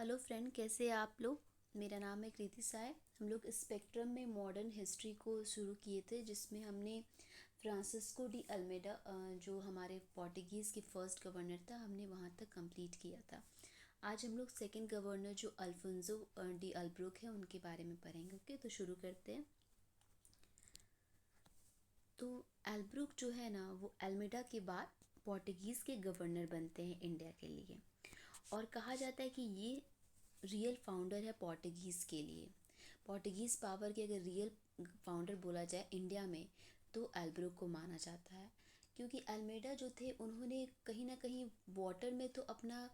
Hello friend, कैसे हैं आप लोग। मेरा नाम है कृति साय। हम लोग स्पेक्ट्रम में मॉडर्न हिस्ट्री को शुरू किए थे, जिसमें हमने फ्रांसिस्को डी अल्मेडा, जो हमारे पोर्टुगीज़ के फर्स्ट गवर्नर था, हमने वहाँ तक कंप्लीट किया था। आज हम लोग सेकंड गवर्नर जो अल्फोंसो डी अल्ब्रुक है उनके बारे में पढ़ेंगे। ओके, तो शुरू करते हैं। तो अल्ब्रुक जो है ना, वो अल्मेडा के बाद पोर्टुगीज़ के गवर्नर बनते हैं इंडिया के लिए, और कहा जाता है कि ये रियल फाउंडर है पोर्टुगीज़ के लिए। पोर्टुगीज़ पावर के अगर रियल फाउंडर बोला जाए इंडिया में, तो अल्ब्रुक को माना जाता है। क्योंकि अल्मेडा जो थे, उन्होंने कहीं ना कहीं वाटर में तो अपना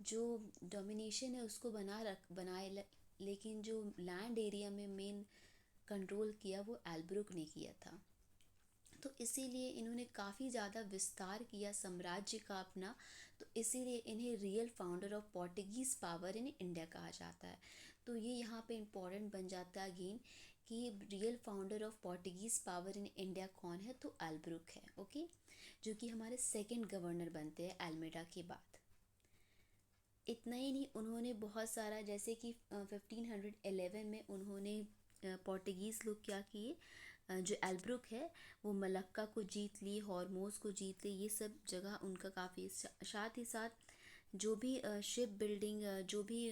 जो डोमिनेशन है उसको लेकिन जो लैंड एरिया में मेन कंट्रोल किया वो अल्ब्रुक ने किया था। तो इसीलिए इन्होंने काफ़ी ज़्यादा विस्तार किया साम्राज्य का अपना। तो इसीलिए इन्हें real founder of Portuguese power in India कहा जाता है। तो ये यहाँ पे इम्पोर्टेंट बन जाता है अगेन कि real founder of Portuguese power in India कौन है, तो अल्ब्रुक है। ओके, जो कि हमारे सेकंड गवर्नर बनते हैं अल्मेडा के बाद। इतना ही नहीं, उन्होंने बहुत सारा, जैसे कि 1511 में उन्होंने पोर्टुगीज़ लोग क्या किए, जो अल्ब्रुक है वो मलक्का को जीत ली, हॉर्मोज को जीत ली, ये सब जगह उनका काफ़ी। साथ ही साथ जो भी शिप बिल्डिंग, जो भी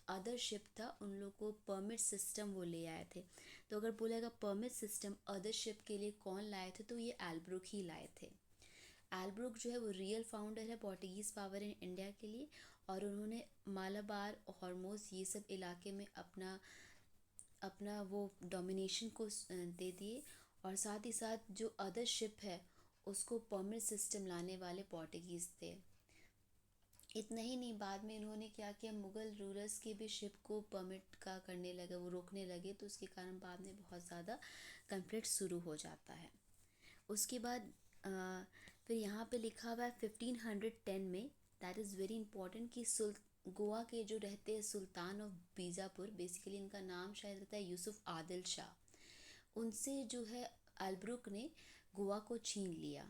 अदर शिप था, उन लोग को परमिट सिस्टम वो ले आए थे। तो अगर बोलेगा परमिट सिस्टम अदर शिप के लिए कौन लाए थे, तो ये अल्ब्रुक ही लाए थे। अल्ब्रुक जो है वो रियल फाउंडर है पोर्टुगीज़ पावर इन इंडिया के लिए, और उन्होंने मालाबार, हॉर्मोज, ये सब इलाके में अपना अपना वो डोमिनेशन को दे दिए। और साथ ही साथ जो अदर शिप है उसको परमिट सिस्टम लाने वाले पोर्टुगीज़ थे। इतना ही नहीं, बाद में इन्होंने क्या किया, मुग़ल रूलर्स के भी शिप को परमिट का करने लगे, वो रोकने लगे। तो उसके कारण बाद में बहुत ज़्यादा कन्फ्लिक्ट शुरू हो जाता है। उसके बाद फिर यहाँ पे लिखा हुआ है 1510 में, दैट इज़ वेरी इंपॉर्टेंट, कि गोवा के जो रहते हैं सुल्तान ऑफ बीजापुर, बेसिकली इनका नाम शायद रहता है यूसुफ आदिल शाह, उनसे जो है अल्ब्रुक ने गोवा को छीन लिया।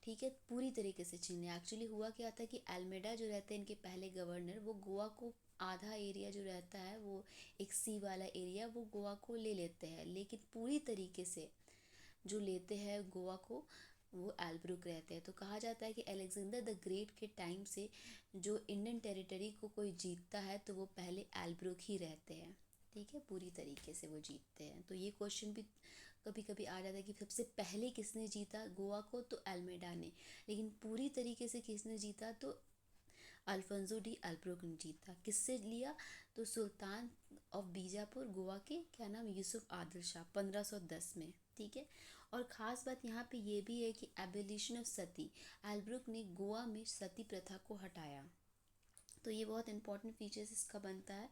ठीक है, पूरी तरीके से छीन लिया। एक्चुअली हुआ क्या था कि अल्मेडा जो रहते हैं इनके पहले गवर्नर, वो गोवा को आधा एरिया जो रहता है, वो एक सी वाला एरिया, वो गोवा को ले लेते हैं, लेकिन पूरी तरीके से जो लेते हैं गोवा को, वो अल्ब्रुक रहते हैं। तो कहा जाता है कि अलेक्जेंडर द ग्रेट के टाइम से जो इंडियन टेरिटरी को कोई जीतता है, तो वो पहले अल्ब्रुक ही रहते हैं। ठीक है, पूरी तरीके से वो जीतते हैं। तो ये क्वेश्चन भी कभी कभी आ जाता है कि सबसे पहले किसने जीता गोवा को, तो अल्मेडा ने, लेकिन पूरी तरीके से किसने जीता, तो अल्फोंसो डी अल्ब्रुक ने जीता। किससे लिया, तो सुल्तान ऑफ बीजापुर गोवा के, क्या नाम, यूसुफ आदिल शाह, 1510 में। ठीक है, और ख़ास बात यहाँ पे ये भी है कि एबोलिशन ऑफ सती, अल्ब्रुक ने गोवा में सती प्रथा को हटाया। तो ये बहुत इंपॉर्टेंट फीचर्स इसका बनता है।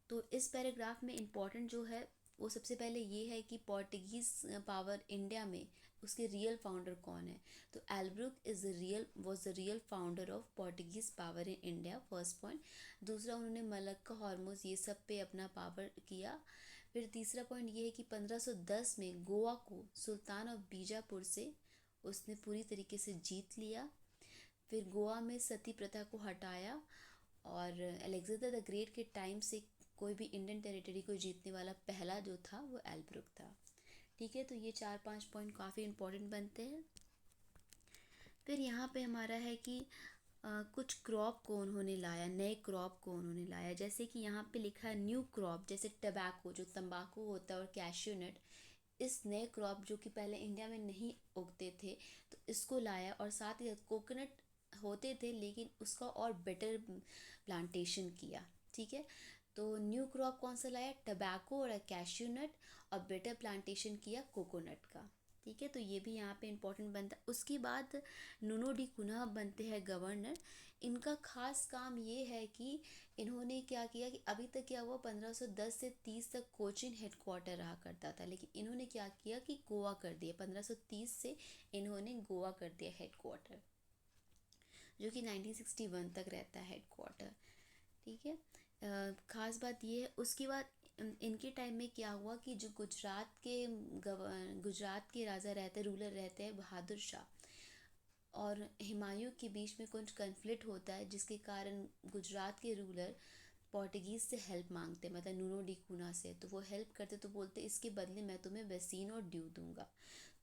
तो इस पैराग्राफ में इम्पॉर्टेंट जो है वो सबसे पहले ये है कि पोर्टुगीज़ पावर इंडिया में उसके रियल फाउंडर कौन है। तो Albuquerque was the real founder of Portuguese power in India, first point. दूसरा, उन्होंने मलक्का, हॉर्मोज, ये सब पे अपना पावर किया। फिर तीसरा पॉइंट ये है कि 1510 में गोवा को सुल्तान ऑफ बीजापुर से उसने पूरी तरीके से जीत लिया। फिर गोवा में सती प्रथा को हटाया, और अलेक्जेंडर द ग्रेट के टाइम से कोई भी इंडियन टेरिटरी को जीतने वाला पहला जो था वो अल्ब्रुक था। ठीक है, तो ये 4-5 पॉइंट काफ़ी इंपॉर्टेंट बनते हैं। फिर यहाँ पे हमारा है कि कुछ क्रॉप को उन्होंने लाया, नए क्रॉप को उन्होंने लाया, जैसे कि यहाँ पे लिखा है न्यू क्रॉप, जैसे टबैको, जो तंबाकू होता है, और कैश्यू नट, इस नए क्रॉप जो कि पहले इंडिया में नहीं उगते थे, तो इसको लाया। और साथ ही कोकोनट होते थे, लेकिन उसका और बेटर प्लांटेशन किया। ठीक है, तो न्यू क्रॉप कौन सा लाया, टबैको और कैश्यू नट, और बेटर प्लांटेशन किया कोकोनट का। ठीक है, तो ये भी यहाँ पे इम्पोर्टेंट बनता है। उसके बाद नुनो डी कुन्हा बनते हैं गवर्नर। इनका खास काम ये है कि इन्होंने क्या किया कि अभी तक क्या हुआ, 1510 से 30 तक कोचीन हेडक्वार्टर रहा करता था, लेकिन इन्होंने क्या किया कि गोवा कर दिया। 1530 से इन्होंने गोवा कर दिया हेडक्वार्टर, जो कि 1961 तक रहता है हेडक्वार्टर। ठीक है, ख़ास बात ये है। उसके बाद इनके टाइम में क्या हुआ कि जो गुजरात के राजा रहते, रूलर रहते हैं बहादुर शाह, और हुमायूं के बीच में कुछ कन्फ्लिक्ट होता है, जिसके कारण गुजरात के रूलर पोर्टुगीज़ से हेल्प मांगते, मतलब नूनो डी कूना से, तो वो हेल्प करते तो बोलते इसके बदले मैं तुम्हें बसीन और ड्यू दूंगा।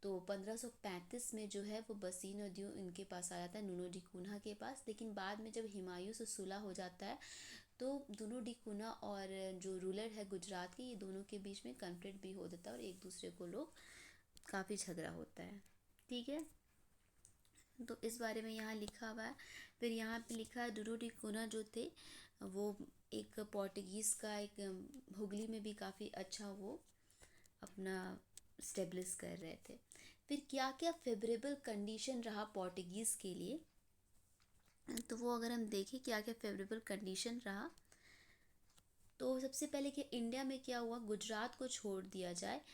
तो 1535 में जो है वो बसीन और ड्यू इनके पास आ जाता है, नूनो डी कूना के पास। लेकिन बाद में जब हुमायूं से सुलह हो जाता है तो दोनों डी कूना और जो रूलर है गुजरात के, ये दोनों के बीच में कन्फ्लिक्ट भी हो जाता है और एक दूसरे को लोग काफ़ी झगड़ा होता है। ठीक है, तो इस बारे में यहाँ लिखा हुआ है। फिर यहाँ पे लिखा है डूडू डी कूना जो थे वो एक पोर्टुगीज़ का एक हुगली में भी काफ़ी अच्छा वो अपना स्टेब्लिश कर रहे थे। फिर क्या क्या फेवरेबल कंडीशन रहा पोर्टुगीज़ के लिए, तो वो अगर हम देखें क्या क्या फेवरेबल कंडीशन रहा, तो सबसे पहले कि इंडिया में क्या हुआ, गुजरात को छोड़ दिया जाए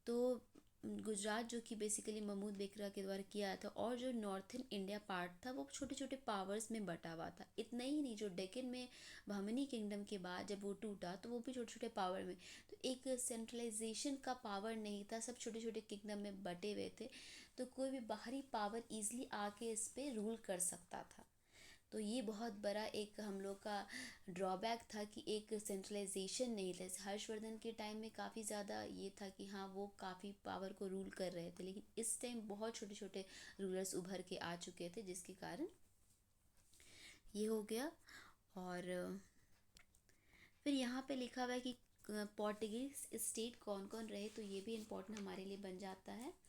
तो गुजरात जो कि बेसिकली महमूद बेकरा के द्वारा किया था, और जो नॉर्थन इंडिया पार्ट था वो छोटे छोटे पावर्स में बटा हुआ था। इतना ही नहीं, जो डेक्कन में बहमनी किंगडम के बाद जब वो टूटा तो वो भी छोटे छोटे पावर में, तो एक सेंट्रलाइजेशन का पावर नहीं था, सब छोटे छोटे किंगडम में बटे हुए थे, तो कोई भी बाहरी पावर ईजिली आके इस पे रूल कर सकता था। तो ये बहुत बड़ा एक हम लोग का ड्रॉबैक था कि एक सेंट्रलाइजेशन नहीं था। हर्षवर्धन के टाइम में काफ़ी ज़्यादा ये था कि हाँ वो काफ़ी पावर को रूल कर रहे थे, लेकिन इस टाइम बहुत छोटे छोटे रूलर्स उभर के आ चुके थे, जिसके कारण ये हो गया। और फिर यहाँ पे लिखा हुआ है कि पोर्टुगीज स्टेट कौन कौन रहे, तो ये भी इम्पोर्टेंट हमारे लिए बन जाता है।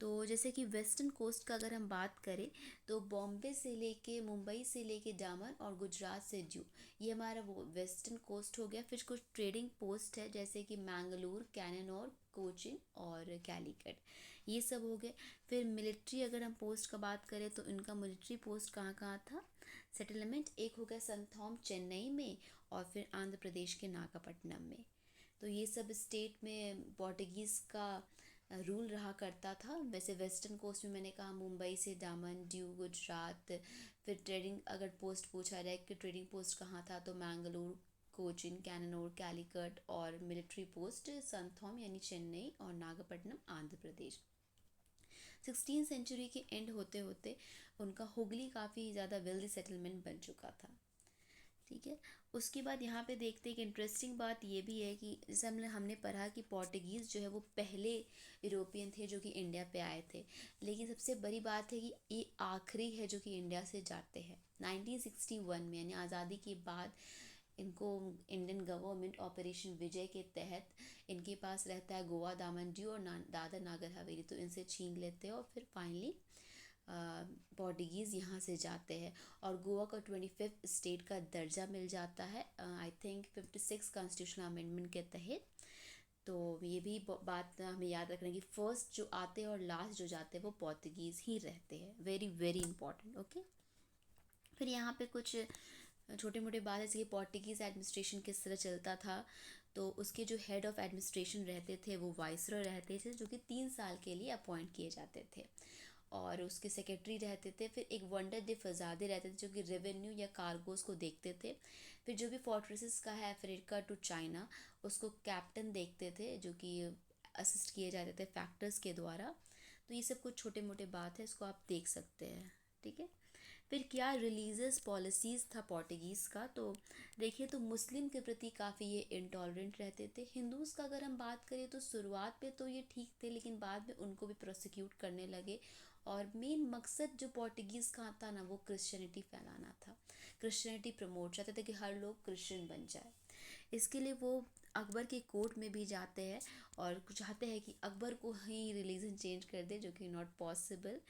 तो जैसे कि वेस्टर्न कोस्ट का अगर हम बात करें तो बॉम्बे से लेके मुंबई से लेके डामन और गुजरात से जू, ये हमारा वो वेस्टर्न कोस्ट हो गया। फिर कुछ ट्रेडिंग पोस्ट है जैसे कि मैंगलोर, कैननौर, कोचिन और कैलीकट, ये सब हो गए। फिर मिलिट्री अगर हम पोस्ट का बात करें तो इनका मिलिट्री पोस्ट कहाँ कहाँ था, सेटलमेंट एक हो गया संथोम चेन्नई में, और फिर आंध्र प्रदेश के नागापट्टनम में। तो ये सब स्टेट में पोर्टुगीज़ का रूल रहा करता था। वैसे वेस्टर्न कोस्ट में मैंने कहा मुंबई से दामन, ड्यू, गुजरात। फिर ट्रेडिंग अगर पोस्ट पूछा जाए कि ट्रेडिंग पोस्ट कहाँ था, तो मैंगलोर, कोचिन, कैननौर, कैलीकट, और मिलिट्री पोस्ट संथोम यानी चेन्नई और नागपट्टनम आंध्र प्रदेश। 16 सेंचुरी के एंड होते होते उनका हुगली काफ़ी ज़्यादा वेल्दी सेटलमेंट बन चुका था। ठीक है, उसके बाद यहाँ पे देखते हैं कि इंटरेस्टिंग बात ये भी है कि जैसे हमने पढ़ा कि पोर्टुगीज़ जो है वो पहले यूरोपियन थे जो कि इंडिया पे आए थे, लेकिन सबसे बड़ी बात है कि ये आखिरी है जो कि इंडिया से जाते हैं। 1961 में यानी आज़ादी के बाद इनको इंडियन गवर्नमेंट ऑपरेशन विजय के तहत इनके पास रहता है गोवा, दामन ड्यू और दादर नागर हवेली, तो इनसे छीन लेते हैं और फिर फाइनली पोर्टुगीज़ यहाँ से जाते हैं और गोवा को 25th स्टेट का दर्जा मिल जाता है आई थिंक 56 कॉन्स्टिट्यूशनल अमेंडमेंट के तहत। तो ये भी बात हमें याद रखना कि फर्स्ट जो आते हैं और लास्ट जो जाते हैं वो पोर्तुगीज़ ही रहते हैं, वेरी वेरी इंपॉर्टेंट। ओके, फिर यहाँ पे कुछ छोटे मोटे बात है जैसे कि पोर्टुगीज़ एडमिनिस्ट्रेशन किस तरह चलता था। तो उसके जो हेड ऑफ़ एडमिनिस्ट्रेशन रहते थे वो वाइसरॉय रहते थे, जो कि 3 साल के लिए अपॉइंट किए जाते थे, और उसके सेक्रेटरी रहते थे। फिर एक वंडर डे फजादे रहते थे जो कि रेवेन्यू या कार्गोस को देखते थे। फिर जो भी फोर्ट्रेसेस का है अफ्रीका टू चाइना, उसको कैप्टन देखते थे जो कि असिस्ट किए जाते थे फैक्टर्स के द्वारा। तो ये सब कुछ छोटे मोटे बात है, इसको आप देख सकते हैं। ठीक है, फिर क्या रिलीजियस पॉलिसीज़ था पोर्टुगीज़ का, तो देखिए तो मुस्लिम के प्रति काफ़ी ये इंटॉलरेंट रहते थे। हिंदूज़ का अगर हम बात करें तो शुरुआत पे तो ये ठीक थे, लेकिन बाद में उनको भी प्रोसिक्यूट करने लगे, और मेन मकसद जो पोर्टुगीज़ का था ना वो क्रिश्चियनिटी फैलाना था, क्रिश्चियनिटी प्रमोट चाहते थे कि हर लोग क्रिश्चियन बन जाए। इसके लिए वो अकबर के कोर्ट में भी जाते हैं और चाहते हैं कि अकबर को ही रिलीजन चेंज कर दे, जो कि नॉट पॉसिबल।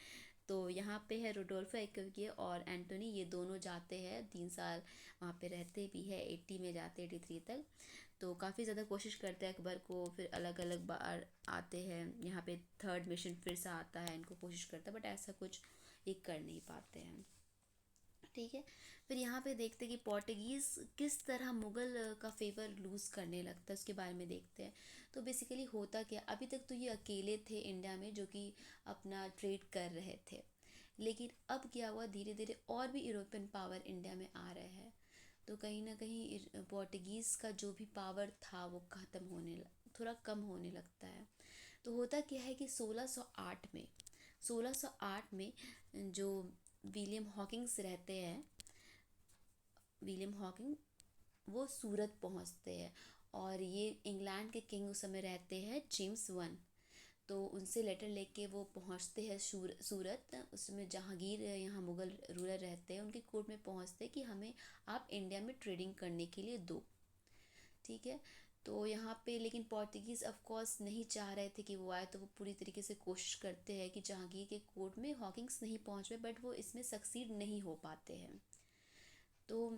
तो यहाँ पे है रोडोल्फो एक्विके और एंटोनी, ये दोनों जाते हैं 3 साल वहाँ पे रहते भी है, 80 में जाते 83 तक। तो काफ़ी ज़्यादा कोशिश करते हैं अकबर को, फिर अलग अलग बार आते हैं यहाँ पे, थर्ड मिशन फिर से आता है, इनको कोशिश करता है बट ऐसा कुछ ये कर नहीं पाते हैं। ठीक है, फिर यहाँ पे देखते हैं कि पोर्टुगीज़ किस तरह मुग़ल का फेवर लूज़ करने लगता है, उसके बारे में देखते हैं। तो बेसिकली होता क्या, अभी तक तो ये अकेले थे इंडिया में जो कि अपना ट्रेड कर रहे थे, लेकिन अब क्या हुआ, धीरे धीरे और भी यूरोपियन पावर इंडिया में आ रहे हैं। तो कहीं ना कहीं पोर्टुगीज़ का जो भी पावर था वो ख़त्म थोड़ा कम होने लगता है। तो होता क्या है कि 1608 में जो विलियम हॉकिंग्स रहते हैं, विलियम हॉकिंग वो सूरत पहुंचते हैं। और ये इंग्लैंड के किंग उस समय रहते हैं जेम्स वन। तो उनसे लेटर लेके वो पहुंचते हैं सूरत। उसमें जहांगीर यहाँ मुग़ल रूलर रहते हैं, उनके कोर्ट में पहुंचते हैं कि हमें आप इंडिया में ट्रेडिंग करने के लिए दो। ठीक है। तो यहाँ पे लेकिन पोर्तुगीज़ ऑफ कोर्स नहीं चाह रहे थे कि वो आए, तो वो पूरी तरीके से कोशिश करते हैं कि जहांगीर के कोर्ट में हॉकिंस नहीं पहुँच पाए, बट वो इसमें सक्सीड नहीं हो पाते हैं। तो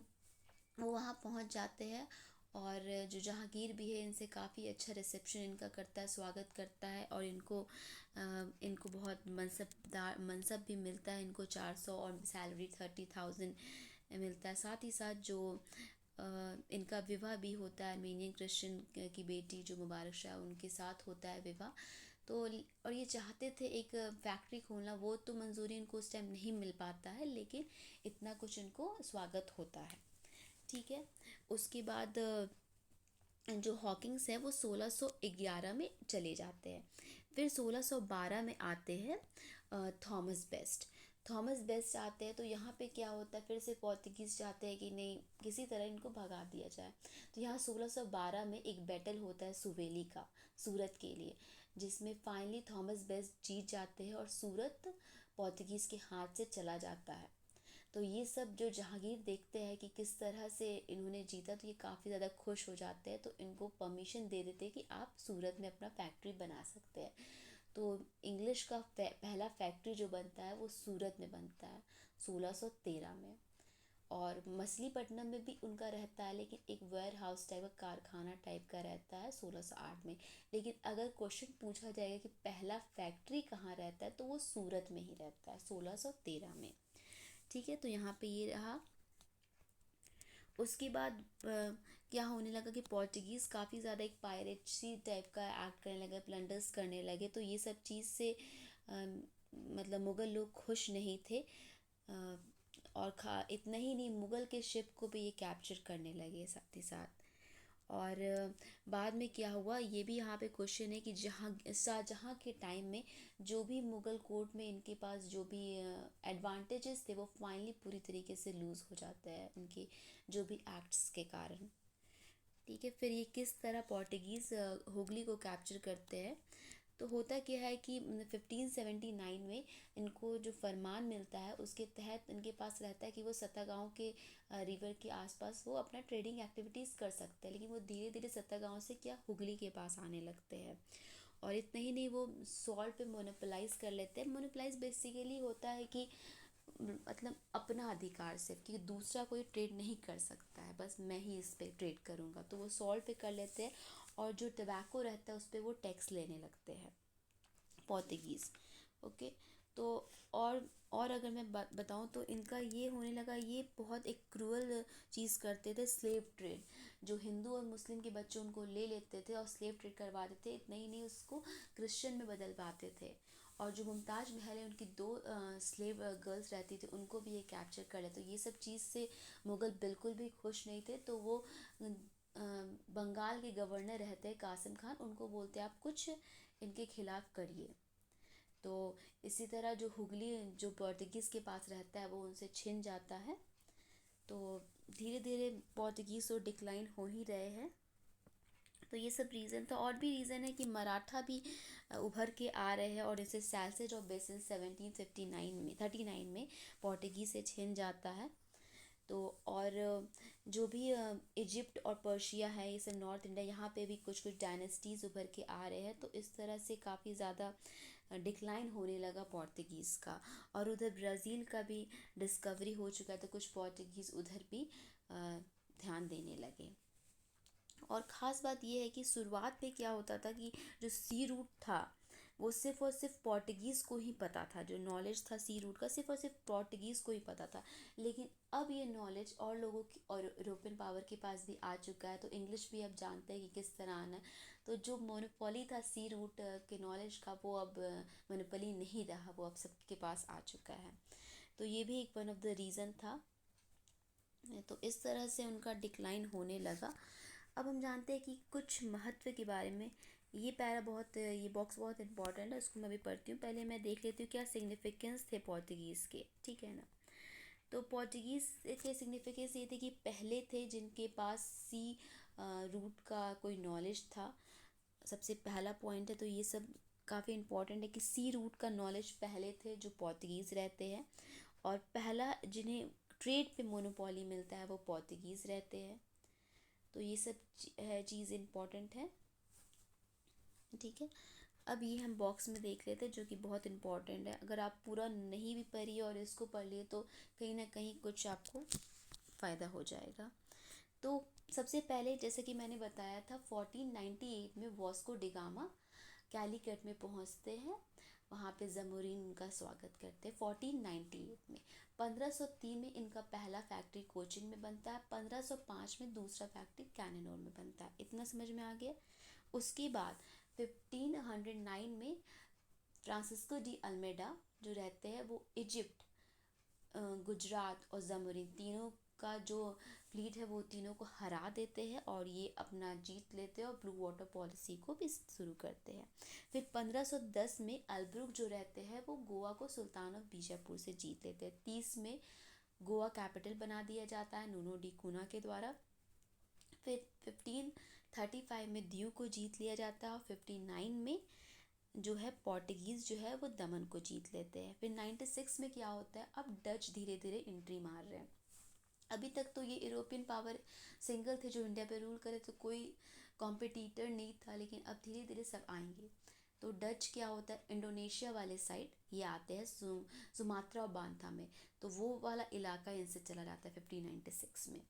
वो वहाँ पहुँच जाते हैं। और जो जहांगीर भी है इनसे काफ़ी अच्छा रिसेप्शन इनका करता है, स्वागत करता है। और इनको बहुत मनसब भी मिलता है। इनको 400 और सैलरी 30,000 मिलता है। साथ ही साथ जो इनका विवाह भी होता है, आर्मेनियन क्रिश्चियन की बेटी जो मुबारक शाह उनके साथ होता है विवाह। तो और ये चाहते थे एक फैक्ट्री खोलना, वो तो मंजूरी इनको उस टाइम नहीं मिल पाता है, लेकिन इतना कुछ इनको स्वागत होता है। ठीक है। उसके बाद जो हॉकिंस है वो 1611 में चले जाते हैं। फिर 1612 में आते हैं थॉमस बेस्ट। थॉमस बेस्ट आते हैं, तो यहाँ पे क्या होता है, फिर से पोर्तुगीज़ चाहते हैं कि नहीं किसी तरह इनको भगा दिया जाए। तो यहाँ 1612 में एक बैटल होता है सुवेली का, सूरत के लिए, जिसमें फाइनली थॉमस बेस्ट जीत जाते हैं और सूरत पोर्तुगीज़ के हाथ से चला जाता है। तो ये सब जो जहांगीर देखते हैं कि किस तरह से इन्होंने जीता, तो ये काफ़ी ज़्यादा खुश हो जाते हैं। तो इनको परमिशन दे देते हैं कि आप सूरत में अपना फैक्ट्री बना सकते हैं। तो इंग्लिश का पहला फैक्ट्री जो बनता है वो सूरत में बनता है 1613 में। और मछलीपट्टनम में भी उनका रहता है, लेकिन एक वेयर हाउस टाइप का, कारखाना टाइप का रहता है 1608 में। लेकिन अगर क्वेश्चन पूछा जाएगा कि पहला फैक्ट्री कहाँ रहता है, तो वो सूरत में ही रहता है 1613 में। ठीक है। तो यहाँ पे ये रहा। उसके बाद क्या होने लगा कि पोर्टुगीज़ काफ़ी ज़्यादा एक पायरेसी टाइप का एक्ट करने लगे, प्लंडर्स करने लगे। तो ये सब चीज़ से मतलब मुग़ल लोग खुश नहीं थे। और इतना ही नहीं, मुग़ल के शिप को भी ये कैप्चर करने लगे साथ ही साथ। और बाद में क्या हुआ ये भी यहाँ पे क्वेश्चन है कि शाहजहाँ के टाइम में जो भी मुग़ल कोर्ट में इनके पास जो भी एडवांटेजेस थे, वो फाइनली पूरी तरीके से लूज़ हो जाते हैं इनके जो भी एक्ट्स के कारण। ठीक है। फिर ये किस तरह पोर्टुगीज़ हुगली को कैप्चर करते हैं। तो होता क्या है कि 1579 में इनको जो फरमान मिलता है उसके तहत इनके पास रहता है कि वो सत्तागांव के रिवर के आसपास वो अपना ट्रेडिंग एक्टिविटीज़ कर सकते हैं। लेकिन वो धीरे धीरे सत्तागांव से क्या हुगली के पास आने लगते हैं। और इतना ही नहीं, वो सॉल्ट पे मोनोपोलाइज कर लेते हैं। मोनोपोलाइज बेसिकली होता है कि मतलब अपना अधिकार सिर्फ, कि दूसरा कोई ट्रेड नहीं कर सकता है, बस मैं ही इस पे ट्रेड करूँगा। तो वो सॉल्ट पे कर लेते हैं। और जो टबैको रहता है उस पर वो टैक्स लेने लगते हैं पोर्तुगीज़। ओके। तो और और अगर मैं बताऊं तो इनका ये होने लगा, ये बहुत एक क्रूअल चीज़ करते थे, स्लेव ट्रेड। जो हिंदू और मुस्लिम के बच्चे उनको ले लेते थे और स्लेव ट्रेड करवा देते थे। इतना ही नहीं, उसको क्रिश्चियन में बदल पाते थे। और जो मुमताज़ महल है उनकी दो स्लेव गर्ल्स रहती थी, उनको भी ये कैप्चर कर ले। तो ये सब चीज़ से मुग़ल बिल्कुल भी खुश नहीं थे। तो वो बंगाल के गवर्नर रहते हैं कासिम खान, उनको बोलते हैं आप कुछ इनके खिलाफ़ करिए। तो इसी तरह जो हुगली जो पोर्तुगीज़ के पास रहता है वो उनसे छिन जाता है। तो धीरे धीरे पोर्तुगीज़ तो डिक्लाइन हो ही रहे हैं। तो ये सब रीज़न था। और भी रीज़न है कि मराठा भी उभर के आ रहे हैं। और इसे सैल्सेज ऑफ बेसिन 1739 में पोर्तुगीज़ से छिन जाता है। तो और जो भी इजिप्ट और पर्शिया है, ये सब नॉर्थ इंडिया, यहाँ पे भी कुछ कुछ डायनेस्टीज़ उभर के आ रहे हैं। तो इस तरह से काफ़ी ज़्यादा डिक्लाइन होने लगा पोर्तुगीज़ का। और उधर ब्राज़ील का भी डिस्कवरी हो चुका है, तो कुछ पोर्तुगीज़ उधर भी ध्यान देने लगे। और ख़ास बात ये है कि शुरुआत में क्या होता था कि जो सी रूट था वो सिर्फ़ और सिर्फ पोर्तुगीज़ को ही पता था। जो नॉलेज था सी रूट का सिर्फ़ और सिर्फ पोर्तुगीज़ को ही पता था। लेकिन अब ये नॉलेज और लोगों की और यूरोपियन पावर के पास भी आ चुका है। तो इंग्लिश भी अब जानते हैं कि किस तरह आना है। तो जो मोनोपोली था सी रूट के नॉलेज का, वो अब मोनोपोली नहीं रहा, वो अब सबके पास आ चुका है। तो ये भी एक वन ऑफ द रीज़न था। तो इस तरह से उनका डिक्लाइन होने लगा। अब हम जानते हैं कि कुछ महत्व के बारे में। ये बॉक्स बहुत इंपॉर्टेंट है, इसको मैं भी पढ़ती हूँ। पहले मैं देख लेती हूँ क्या सिग्निफिकेंस थे पोर्तुगीज़ के। ठीक है ना। तो पोर्टुगीज़ के सिग्निफिकेंस ये थे कि पहले थे जिनके पास सी रूट का कोई नॉलेज था। सबसे पहला पॉइंट है, तो ये सब काफ़ी इम्पोर्टेंट है कि सी रूट का नॉलेज पहले थे जो पोर्तुगीज़ रहते हैं। और पहला जिन्हें ट्रेड पे मोनोपोली मिलता है वो पोर्तुगीज़ रहते हैं। तो ये सब है चीज़ इम्पोर्टेंट है, ठीक है। अब ये हम बॉक्स में देख लेते हैं जो कि बहुत इम्पोर्टेंट है। अगर आप पूरा नहीं भी पढ़िए और इसको पढ़ लिए तो कहीं ना कहीं कुछ आपको फ़ायदा हो जाएगा। तो सबसे पहले जैसे कि मैंने बताया था 1498 में वास्को डी गामा कैलीकट में पहुंचते हैं। वहाँ पे जमोरीन उनका स्वागत करते हैं 1498 में। 1503 में इनका पहला फैक्ट्री कोचिन में बनता है। 1505 में दूसरा फैक्ट्री कैनेनोर में बनता है। इतना समझ में आ गया। उसके बाद 1509 में फ्रांसिस्को डी अल्मेडा जो रहते हैं वो इजिप्ट, गुजरात और जमोरीन तीनों का जो फ्लीट है वो तीनों को हरा देते हैं और ये अपना जीत लेते हैं और ब्लू वाटर पॉलिसी को भी शुरू करते हैं। फिर 1510 में अल्ब्रुक जो रहते हैं वो गोवा को सुल्तान ऑफ बीजापुर से जीत लेते हैं। 30 में गोवा कैपिटल बना दिया जाता है नूनो डी कूना के द्वारा। फिर 1535 में दीव को जीत लिया जाता है और 59 में जो है पोर्टुगीज़ जो है वो दमन को जीत लेते हैं। फिर 96 में क्या होता है, अब डच धीरे धीरे एंट्री मार रहे हैं। अभी तक तो ये यूरोपियन पावर सिंगल थे जो इंडिया पे रूल करे, तो कोई कॉम्पिटिटर नहीं था, लेकिन अब धीरे धीरे सब आएंगे। तो डच क्या होता है, इंडोनेशिया वाले साइड ये आते हैं सुमात्रा और बांथा में, तो वो वाला इलाका इनसे चला जाता है 1596 में।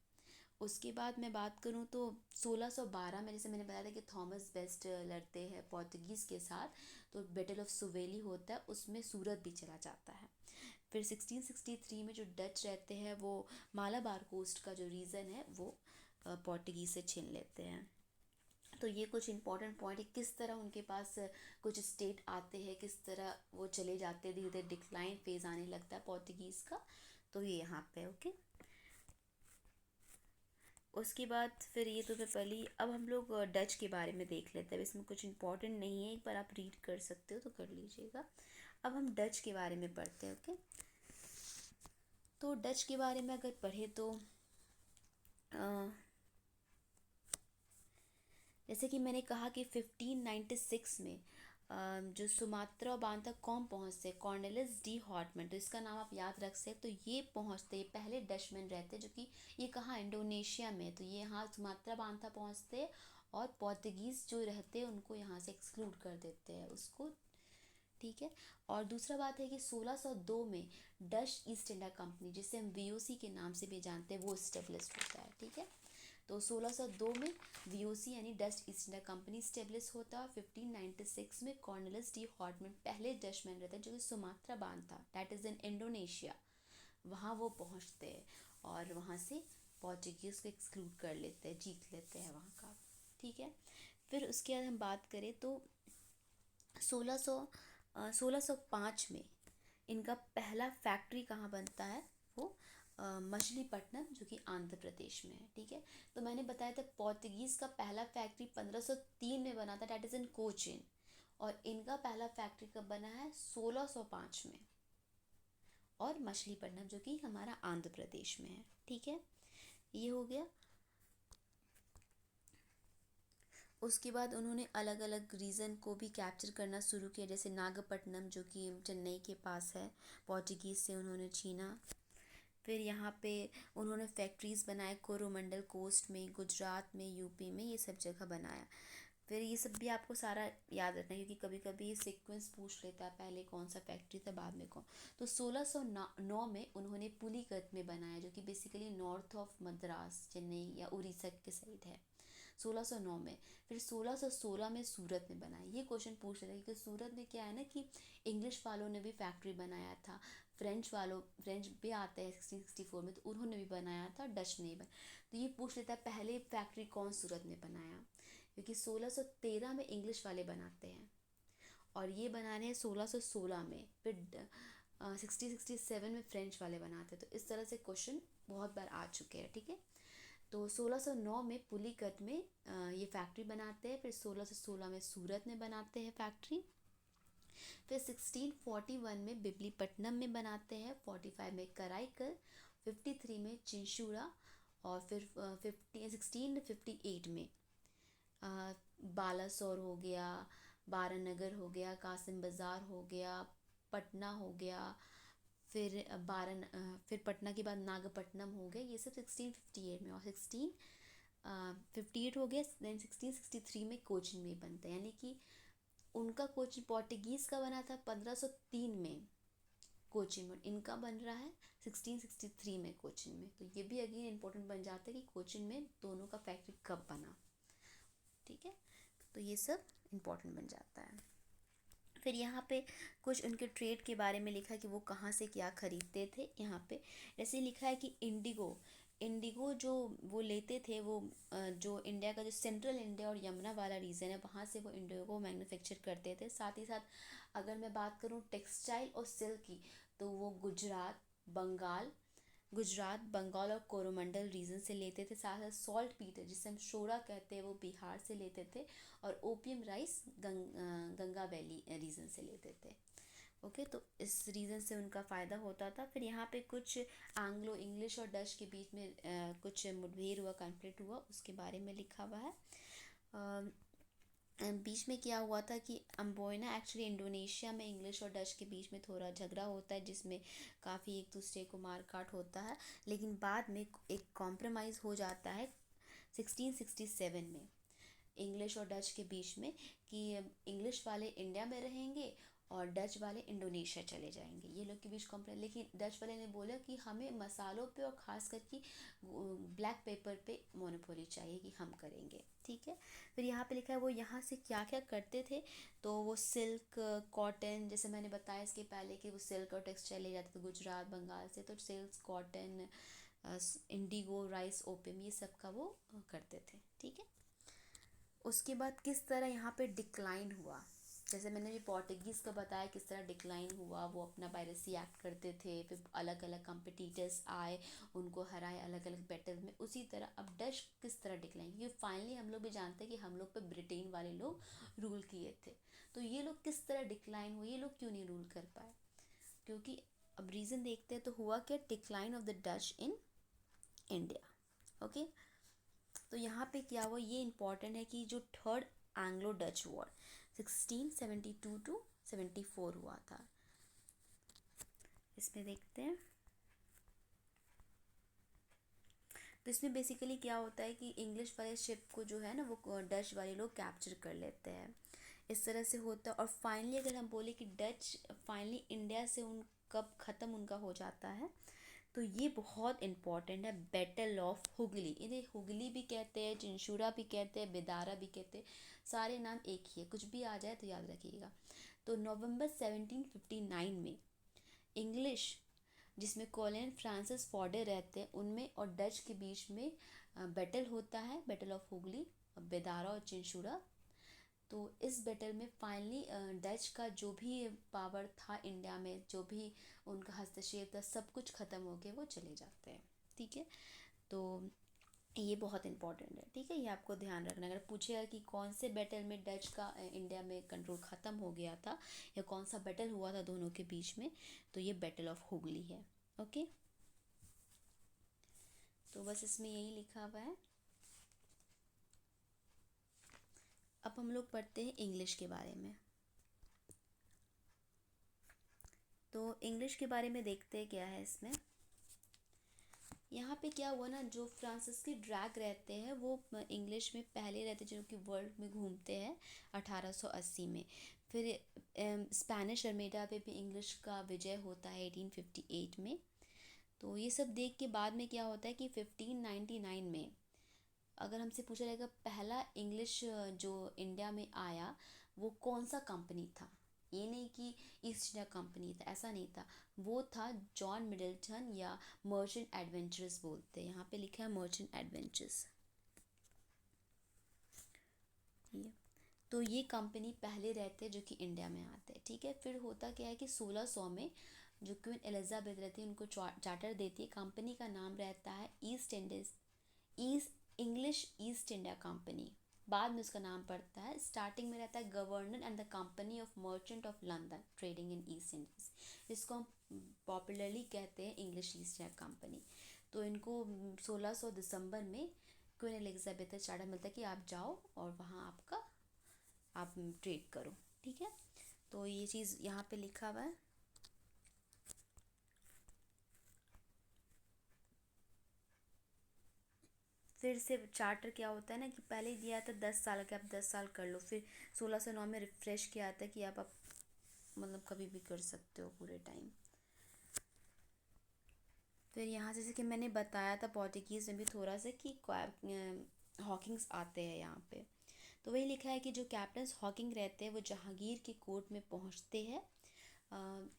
उसके बाद मैं बात करूँ तो 1612 में जैसे मैंने बताया था कि थॉमस बेस्ट लड़ते हैं पोर्तुगीज़ के साथ, तो बैटल ऑफ सुवेली होता है, उसमें सूरत भी चला जाता है। फिर 1663 में जो डच रहते हैं वो मालाबार कोस्ट का जो रीजन है वो पोर्टुगीज से छीन लेते हैं। तो ये कुछ इंपॉर्टेंट पॉइंट है, किस तरह उनके पास कुछ स्टेट आते हैं, किस तरह वो चले जाते हैं, धीरे धीरे डिक्लाइन फेज आने लगता है पोर्टुगीज का। तो ये यहाँ पे ओके। उसके बाद फिर ये तो मैं पहले, अब हम लोग डच के बारे में देख लेते हैं। इसमें कुछ इंपॉर्टेंट नहीं है, एक बार आप रीड कर सकते हो तो कर लीजिएगा। अब हम डच के बारे में पढ़ते हैं ओके। तो डच के बारे में अगर पढ़े तो जैसे कि मैंने कहा कि 1596 में जो सुमात्रा बांध तक कौन पहुँचते, कॉर्नेलिस डी हॉटमैन, तो इसका नाम आप याद रख सकते। तो ये पहुँचते, ये पहले डचमैन रहते जो कि ये कहाँ इंडोनेशिया में, तो ये यहाँ सुमात्रा बांध तक पहुँचते और पोर्तुगीज़ जो रहते हैं उनको यहाँ से एक्सक्लूड कर देते हैं उसको, ठीक है। और दूसरा बात है कि 1602 में डच ईस्ट इंडिया कंपनी, जिसे हम वीओसी के नाम से भी जानते हैं, वो स्टेब्लिश होता है, ठीक है। तो 1602 में वीओसी यानी Dutch east India company establish होता है। 1596 में कॉर्नेलिस डी हॉटमैन पहले डचमैन रहते हैं जो कि सुमात्रा बांध था, दैट इज़ इन इंडोनेशिया, वहाँ वो पहुँचते हैं और वहाँ से पोर्चुगीज़ को एक्सक्लूड कर लेते हैं, जीत लेते हैं वहाँ का, ठीक है। फिर उसके बाद हम बात करें तो 1605 में इनका पहला फैक्ट्री कहाँ बनता है, वो मछलीपट्टनम जो कि आंध्र प्रदेश में है, ठीक है। तो मैंने बताया था पोर्तुगीज़ का पहला फैक्ट्री 1503 में बना था, डैट इज़ इन कोचिन, और इनका पहला फैक्ट्री कब बना है 1605 में, और मछलीपट्टनम जो कि हमारा आंध्र प्रदेश में है, ठीक है। ये हो गया। उसके बाद उन्होंने अलग अलग रीजन को भी कैप्चर करना शुरू किया, जैसे नागपट्टनम जो कि चेन्नई के पास है, पोर्चुगीज़ से उन्होंने छीना। फिर यहाँ पे उन्होंने फैक्ट्रीज़ बनाए कोरोमंडल कोस्ट में, गुजरात में, यूपी में, ये सब जगह बनाया। फिर ये सब भी आपको सारा याद रखना है क्योंकि कभी कभी ये सीक्वेंस पूछ लेता है, पहले कौन सा फैक्ट्री था बाद में कौन। तो 1609 में उन्होंने पुलिकत में बनाया जो कि basically north of Madras, Chennai या उड़ीसा के साइड है, 1609 में। फिर 1616 में सूरत में बनाया। ये क्वेश्चन पूछ रहे थे कि सूरत में क्या है ना कि इंग्लिश वालों ने भी फैक्ट्री बनाया था, फ्रेंच भी आते हैं 1664 में, तो उन्होंने भी बनाया था, डच ने भी। तो ये पूछ लेता है पहले फैक्ट्री कौन सूरत में बनाया, क्योंकि 1613 में इंग्लिश वाले बनाते हैं और ये बना रहे हैं 1616 में। फिर 1667 में फ्रेंच वाले बनाते हैं। तो इस तरह से क्वेश्चन बहुत बार आ चुके हैं, ठीक है। तो 1609 में पुलिकत में ये फैक्ट्री बनाते हैं। फिर 1616 में सूरत में बनाते हैं फैक्ट्री। फिर 1641 में बिबलीपट्टनम में बनाते हैं, 45 में कराईकल 53 में चिंशूरा, और फिर 1658 में बालासोर हो गया, बारानगर हो गया, कासिम बाज़ार हो गया, पटना हो गया, फिर पटना के बाद नागपट्टनम हो गया। ये सब 1658 में, और 1658 हो गया। देन 1663 में कोचिन में बनता है, यानी कि उनका कोचिन पोर्टुगीज़ का बना था 1503 में, कोचिन में इनका बन रहा है 1663 में कोचिन में। तो ये भी अगेन इंपॉर्टेंट बन जाता है कि कोचिन में दोनों का फैक्ट्री कब बना। ठीक है, तो ये सब इम्पोर्टेंट बन जाता है। फिर यहाँ पे कुछ उनके ट्रेड के बारे में लिखा कि वो कहाँ से क्या खरीदते थे। यहाँ पे ऐसे लिखा है कि इंडिगो इंडिगो जो वो लेते थे, वो जो इंडिया का जो सेंट्रल इंडिया और यमुना वाला रीजन है, वहाँ से वो इंडिगो मैन्युफैक्चर करते थे। साथ ही साथ अगर मैं बात करूँ टेक्सटाइल और सिल्क की, तो वो बंगाल और कोरोमंडल रीजन से लेते थे। साथ साथ सॉल्ट पीटर, जिसे हम शोरा कहते हैं, वो बिहार से लेते थे। और opium rice Ganga valley region से लेते थे। ओके, तो इस रीज़न से उनका फ़ायदा होता था। फिर यहाँ पे कुछ एंग्लो इंग्लिश और डच के बीच में कुछ मुठभेड़ हुआ, कॉन्फ्लिक्ट हुआ, उसके बारे में लिखा हुआ है। बीच में क्या हुआ था कि अम्बोयना एक्चुअली इंडोनेशिया में इंग्लिश और डच के बीच में थोड़ा झगड़ा होता है, जिसमें काफ़ी एक दूसरे को मार काट होता है। लेकिन बाद में एक कॉम्प्रोमाइज़ हो जाता है 1667 में इंग्लिश और डच के बीच में, कि इंग्लिश वाले इंडिया में रहेंगे और डच वाले इंडोनेशिया चले जाएंगे। ये लोग के बीच कॉम्प्रोमाइज, लेकिन डच वाले ने बोला कि हमें मसालों पे और ख़ास करके ब्लैक पेपर पे मोनोपोली चाहिए, कि हम करेंगे। ठीक है, फिर यहाँ पे लिखा है वो यहाँ से क्या क्या करते थे। तो वो सिल्क, कॉटन, जैसे मैंने बताया इसके पहले कि वो सिल्क और टेक्सटाइल ले जाते थे गुजरात बंगाल से, तो silk, cotton, Indigo, rice, opium, ये सब का वो करते थे। ठीक है, उसके बाद किस तरह यहाँ पे डिक्लाइन हुआ, जैसे मैंने भी पोर्टुगीज़ का बताया किस तरह डिक्लाइन हुआ, वो अपना पायरेसी एक्ट करते थे, फिर अलग अलग कॉम्पिटिटर्स आए, उनको हराए अलग अलग बैटल में। उसी तरह अब डच किस तरह डिक्लाइन, क्योंकि फाइनली हम लोग भी जानते हैं कि हम लोग पे ब्रिटेन वाले लोग रूल किए थे। तो ये लोग किस तरह डिक्लाइन हुए, ये लोग क्यों नहीं रूल कर पाए, क्योंकि अब रीज़न देखते हैं तो हुआ क्या, decline of the Dutch in India. Okay, तो यहाँ पे क्या हुआ, ये इम्पॉर्टेंट है कि जो third Anglo Dutch war 1672 to 74 हुआ था, इसमें देखते हैं। तो इसमें बेसिकली क्या होता है कि इंग्लिश वाले शिप को जो है ना, वो डच वाले लोग कैप्चर कर लेते हैं, इस तरह से होता है। और फाइनली अगर हम बोले कि डच फाइनली इंडिया से उन कब ख़त्म उनका हो जाता है, तो ये बहुत इम्पॉर्टेंट है, बैटल ऑफ हुगली। इन्हें हुगली भी कहते हैं, चिंशूरा भी कहते हैं, बेदारा भी कहते हैं, सारे नाम एक ही है, कुछ भी आ जाए तो याद रखिएगा। तो नवंबर 1759 में इंग्लिश, जिसमें कॉलोनियल फ्रांसिस फॉर्डे रहते हैं, उनमें और डच के बीच में बैटल होता है, बैटल ऑफ हुगली, बेदारा और चिंशूरा। तो इस बैटल में फाइनली डच का जो भी पावर था इंडिया में, जो भी उनका हस्तक्षेप था, सब कुछ ख़त्म हो के वो चले जाते हैं। ठीक है, तो ये बहुत इंपॉर्टेंट है। ठीक है, ये आपको ध्यान रखना, अगर पूछेगा कि कौन से बैटल में डच का इंडिया में कंट्रोल ख़त्म हो गया था, या कौन सा बैटल हुआ था दोनों के बीच में, तो ये बैटल ऑफ हुगली है। ओके, तो बस इसमें यही लिखा हुआ है। अब हम लोग पढ़ते हैं इंग्लिश के बारे में। तो इंग्लिश के बारे में देखते हैं क्या है इसमें। यहाँ पे क्या हुआ ना, जो फ्रांसीसी ड्रैग रहते हैं वो इंग्लिश में पहले रहते, जो कि वर्ल्ड में घूमते हैं 1880 में। फिर स्पेनिश अर्मेडा पे भी इंग्लिश का विजय होता है 1858 में। तो ये सब देख के बाद में क्या होता है कि 1599 में अगर हमसे पूछा जाएगा पहला इंग्लिश जो इंडिया में आया वो कौन सा कंपनी था, ये नहीं कि ईस्ट इंडिया कंपनी था, ऐसा नहीं था, वो था जॉन मिडल्टन, या मर्चेंट एडवेंचर्स बोलते हैं, यहाँ पे लिखा है मर्चेंट एडवेंचर्स। ये तो ये कंपनी पहले रहते जो कि इंडिया में आते हैं। ठीक है, फिर होता क्या है कि 1600 में जो क्वीन एलिजाबेथ रहती है उनको चार्टर देती है, कंपनी का नाम रहता है east India English east India company, बाद में उसका नाम पड़ता है। स्टार्टिंग में रहता है governor and the company of merchant of London trading in east Indies, जिसको हम पॉपुलरली कहते हैं इंग्लिश ईस्ट इंडिया कंपनी। तो इनको 1600 दिसंबर में क्वीन एलिजाबेथ चार्टर मिलता है कि आप जाओ और वहाँ आप ट्रेड करो, ठीक है। तो ये चीज़ यहाँ पे लिखा हुआ है। फिर से चार्टर क्या होता है ना कि पहले ही दिया था 10 साल के, आप 10 साल कर लो, फिर 1609 में रिफ्रेश किया आता है कि आप मतलब कभी भी कर सकते हो पूरे टाइम। फिर यहाँ जैसे कि मैंने बताया था पोर्टुगीज़ में भी थोड़ा सा कि हॉकिंग्स आते हैं यहाँ पे। तो वही लिखा है कि जो कैप्टन हॉकिंग रहते हैं वो जहांगीर के कोर्ट में पहुँचते हैं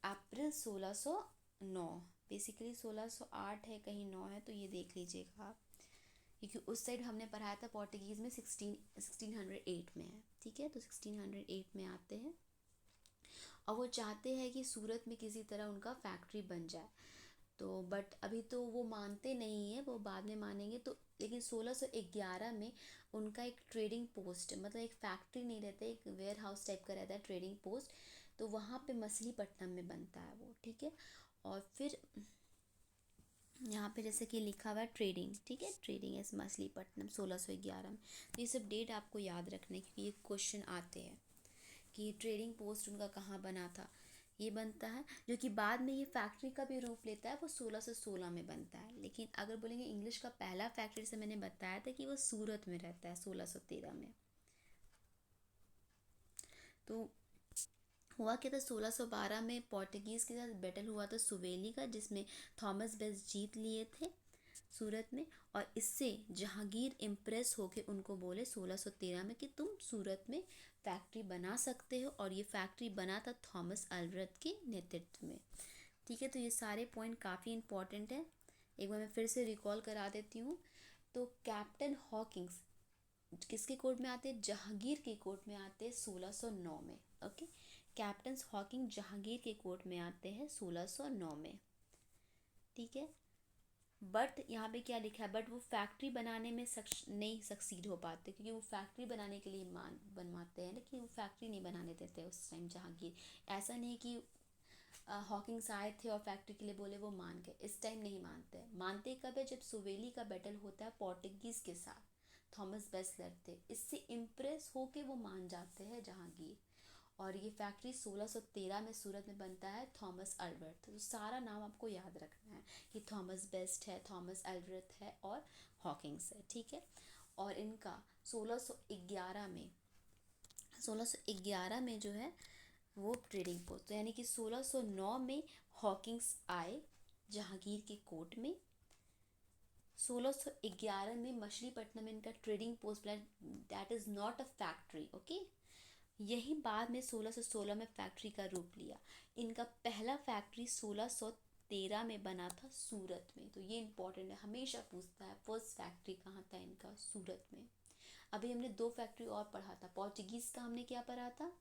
अप्रैल 1609। बेसिकली 1608 है, कहीं 9 है, तो ये देख लीजिएगा आप, क्योंकि उस साइड हमने पढ़ाया था पोर्टुगीज़ में 1608 में है, ठीक है। तो 1608 में आते हैं और वो चाहते हैं कि सूरत में किसी तरह उनका फैक्ट्री बन जाए। तो बट अभी तो वो मानते नहीं है, वो बाद में मानेंगे। तो लेकिन 1611 में उनका एक ट्रेडिंग पोस्ट, मतलब एक फैक्ट्री नहीं रहता, एक वेयर हाउस टाइप का रहता है ट्रेडिंग पोस्ट, तो वहाँ पे मछलीपट्टनम में बनता है वो, ठीक है। और फिर यहाँ पे जैसे कि लिखा हुआ है ट्रेडिंग, ठीक है, ट्रेडिंग एस मछलीपट्टनम 1611 में। तो ये सब डेट आपको याद रखना है क्योंकि ये क्वेश्चन आते हैं कि ट्रेडिंग पोस्ट उनका कहाँ बना था। ये बनता है, जो कि बाद में ये फैक्ट्री का भी रूप लेता है, वो 1616 में बनता है। लेकिन अगर बोलेंगे इंग्लिश का पहला फैक्ट्री से मैंने बताया था कि वो सूरत में रहता है 1613 में। तो हुआ क्या था, 1612 में पोर्टुगीज़ के साथ बैटल हुआ था सुवेली का, जिसमें थॉमस बेस्ट जीत लिए थे सूरत में। और इससे जहांगीर इम्प्रेस होके उनको बोले 1613 में कि तुम सूरत में फैक्ट्री बना सकते हो, और ये फैक्ट्री बना था थॉमस अल्वरेथ के नेतृत्व में, ठीक है। तो ये सारे पॉइंट काफ़ी इंपॉर्टेंट है, एक बार मैं फिर से रिकॉल करा देती हूँ। तो कैप्टन हॉकिंग्स किसके कोर्ट में आते हैं, जहांगीर के कोर्ट में आते हैं 1609 में, ओके। कैप्टन हॉकिंग जहांगीर के कोर्ट में आते हैं 1609 में, ठीक है। बट यहाँ पे क्या लिखा है, बट वो फैक्ट्री बनाने में नहीं सक्सीड हो पाते, क्योंकि वो फैक्ट्री बनाने के लिए बनवाते हैं, लेकिन वो फैक्ट्री नहीं बनाने देते उस टाइम जहांगीर। ऐसा नहीं कि हॉकिंग्स आए थे और फैक्ट्री के लिए बोले वो मान गए, इस टाइम नहीं मानते। मानते कब है, जब सुवेली का बैटल होता है पोर्टुगीज़ के साथ, थॉमस बेस्ट लड़ते, इससे इम्प्रेस होके वो मान जाते हैं जहांगीर। और ये फैक्ट्री 1613 में सूरत में बनता है थॉमस अल्वर्थ। तो सारा नाम आपको याद रखना है कि थॉमस बेस्ट है, थॉमस अल्वर्थ है और हॉकिंग्स है, ठीक है। और इनका 1611 में जो है वो ट्रेडिंग पोस्ट, तो यानी कि 1609 में हॉकिंग्स आए जहांगीर के कोर्ट में, 1611 में मछलीपट्टनम में इनका trading post, that is not a factory, okay. यही बाद में 1616 में फैक्ट्री का रूप लिया। इनका पहला फैक्ट्री 1613 में बना था सूरत में। तो ये इंपॉर्टेंट है, हमेशा पूछता है फर्स्ट फैक्ट्री कहाँ था इनका, सूरत में। अभी हमने 2 फैक्ट्री और पढ़ा था, पोर्चुगीज़ का हमने क्या पढ़ा था,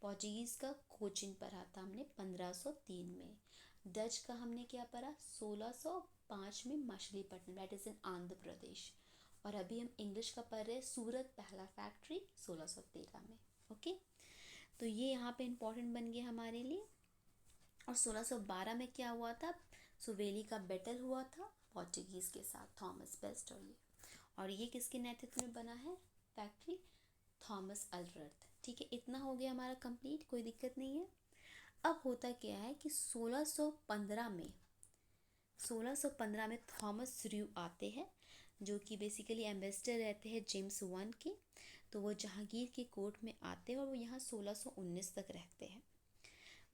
पोर्चुगीज़ का कोचिन पढ़ा था हमने 1503 में। डच का हमने क्या पढ़ा 1605 में Machilipatnam, that is in Andhra Pradesh. और अभी हम इंग्लिश का पढ़ रहे हैं, सूरत पहला फैक्ट्री 1613 में, ओके। तो ये यहाँ पे इम्पोर्टेंट बन गया हमारे लिए। और 1612 में क्या हुआ था, सुवेली का बैटल हुआ था पोर्चुगीज़ के साथ, थॉमस बेस्ट और ये किसके नेतृत्व में बना है फैक्ट्री, थॉमस अल्वर्थ, ठीक है। इतना हो गया हमारा कंप्लीट, कोई दिक्कत नहीं है। अब होता क्या है कि 1615 में थॉमस र्यू आते हैं, जो कि बेसिकली एम्बेसडर रहते हैं जेम्स वन के। तो वो जहांगीर के कोर्ट में आते हैं और वो यहाँ 1619 तक रहते हैं।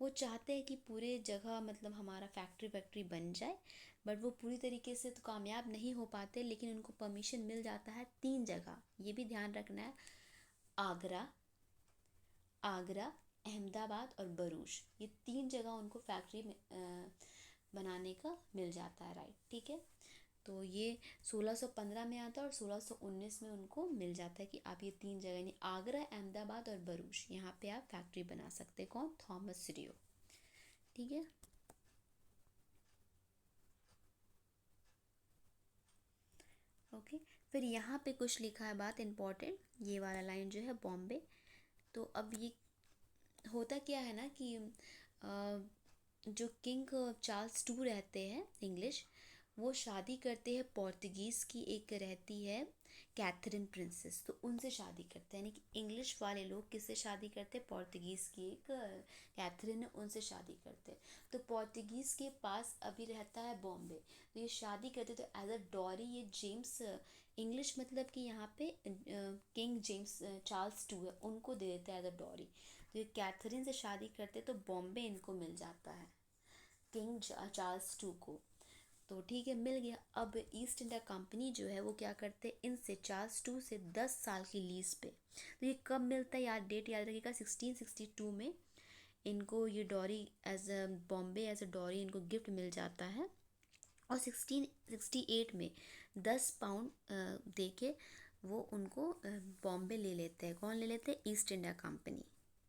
वो चाहते हैं कि पूरे जगह मतलब हमारा फैक्ट्री बन जाए, बट वो पूरी तरीके से तो कामयाब नहीं हो पाते, लेकिन उनको परमिशन मिल जाता है 3 जगह, ये भी ध्यान रखना है, आगरा, अहमदाबाद और भरूच, ये 3 जगह उनको फैक्ट्री में बनाने का मिल जाता है, राइट, ठीक है। तो ये 1615 में आता है और 1619 में उनको मिल जाता है कि आप ये 3 जगह यानी आगरा, अहमदाबाद और भरूच, यहाँ पे आप फैक्ट्री बना सकते हैं। कौन, थॉमस रियो, ठीक है। ओके। फिर यहाँ पे कुछ लिखा है बात इम्पोर्टेंट, ये वाला लाइन जो है बॉम्बे। तो अब ये होता क्या है ना कि जो किंग चार्ल्स टू रहते हैं इंग्लिश, वो शादी करते हैं पोर्तुगीज़ की एक रहती है कैथरीन प्रिंसेस, तो उनसे शादी करते हैं। यानी कि इंग्लिश वाले लोग किससे शादी करते हैं? पोर्तुगीज़ की एक कैथरीन है, उनसे शादी करते हैं। तो पोर्तुगीज़ के पास अभी रहता है बॉम्बे, तो ये शादी करते तो एज अ डॉरी ये जेम्स, इंग्लिश मतलब कि यहाँ पे किंग जेम्स चार्ल्स टू है, उनको दे देते हैं एज अ डॉरी। तो ये कैथरीन से शादी करते तो बॉम्बे इनको मिल जाता है, किंग चार्ल्स टू को। तो ठीक है, मिल गया। अब ईस्ट इंडिया कंपनी जो है वो क्या करते हैं, इनसे चार्ल्स टू से 10 साल की लीज पे। तो ये कब मिलता है, याद डेट याद रखिएगा, 1662 में इनको ये dowry as a Bombay as a dowry इनको गिफ्ट मिल जाता है। और 1668 में 10 पाउंड दे के वो उनको बॉम्बे ले लेते हैं। कौन ले लेते हैं? East India company.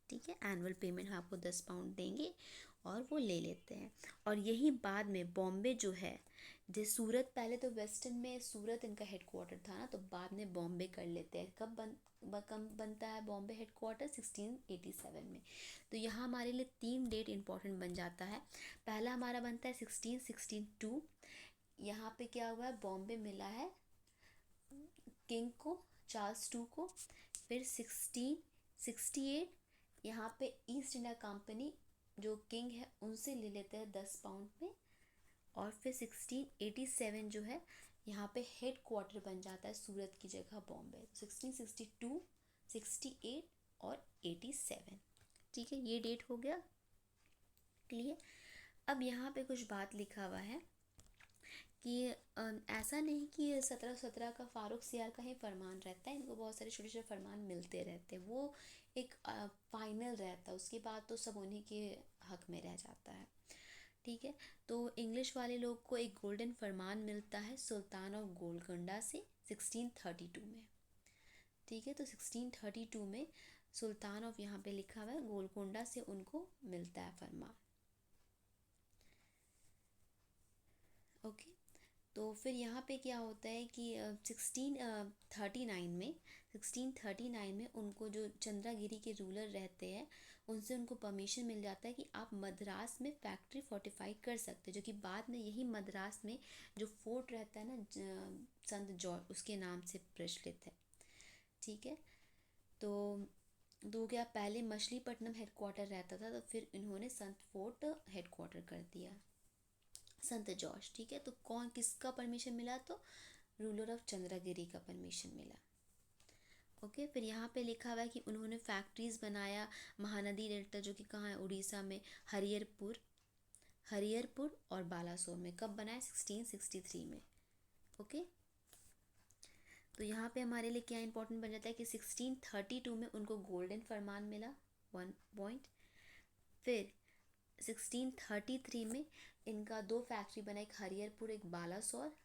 ठीक है, एनुअल पेमेंट आपको 10 पाउंड देंगे और वो ले लेते हैं। और यही बाद में बॉम्बे जो है, जो सूरत, पहले तो वेस्टर्न में सूरत इनका हेडक्वार्टर था ना, तो बाद में बॉम्बे कर लेते हैं। कब बनता है बॉम्बे हेडक्वार्टर? 1687 में। तो यहाँ हमारे लिए 3 डेट इंपॉर्टेंट बन जाता है। पहला हमारा बनता है 1662, यहाँ पे क्या हुआ है, बॉम्बे मिला है किंग को, चार्ल्स टू को। फिर 1668 यहाँ पे ईस्ट इंडिया कंपनी जो किंग है उनसे ले लेते हैं 10 पाउंड में। और फिर 1687 जो है यहाँ पे हेड क्वार्टर बन जाता है सूरत की जगह बॉम्बे। 1662, 68 और 87। ठीक है, ये डेट हो गया क्लियर। अब यहाँ पे कुछ बात लिखा हुआ है कि ऐसा नहीं कि 1717 का फारूक सियार का ही फरमान रहता है, इनको बहुत सारे छोटे छोटे फरमान मिलते रहते हैं। वो एक फाइनल रहता है, उसके बाद तो सब उन्हीं के हक में रह जाता है। ठीक है, तो इंग्लिश वाले लोग को एक गोल्डन फरमान मिलता है सुल्तान ऑफ गोलकुंडा से 1632 में। ठीक है, तो 1632 में सुल्तान ऑफ, यहाँ पे लिखा हुआ है, गोलकुंडा से उनको मिलता है फरमान। ओके, तो फिर यहाँ पे क्या होता है कि 1639 में उनको जो चंद्रागिरी के रूलर रहते हैं उनसे उनको परमिशन मिल जाता है कि आप मद्रास में फैक्ट्री फोर्टिफाई कर सकते हैं, जो कि बाद में यही मद्रास में जो फोर्ट रहता है ना संत जॉर्ज, उसके नाम से प्रचलित है। ठीक है, तो दो क्या, पहले मछलीपट्टनम हेडक्वार्टर रहता था, तो फिर इन्होंने संत फोर्ट हेडक्वार्टर कर दिया, संत जॉर्ज। ठीक है, तो कौन किसका परमिशन मिला? तो रूलर ऑफ चंद्रगिरी का परमिशन मिला। ओके, फिर यहाँ पे लिखा हुआ है कि उन्होंने फैक्ट्रीज बनाया महानदी डेल्टा, जो कि कहाँ है, उड़ीसा में, हरिहरपुर और बालासोर में। कब बनाया? 1663 में। ओके, तो यहाँ पे हमारे लिए क्या इंपॉर्टेंट बन जाता है कि 1632 में उनको गोल्डन फरमान मिला, 1 पॉइंट। फिर 1633 में इनका 2 फैक्ट्री बना, एक हरिहरपुर एक बालासोर।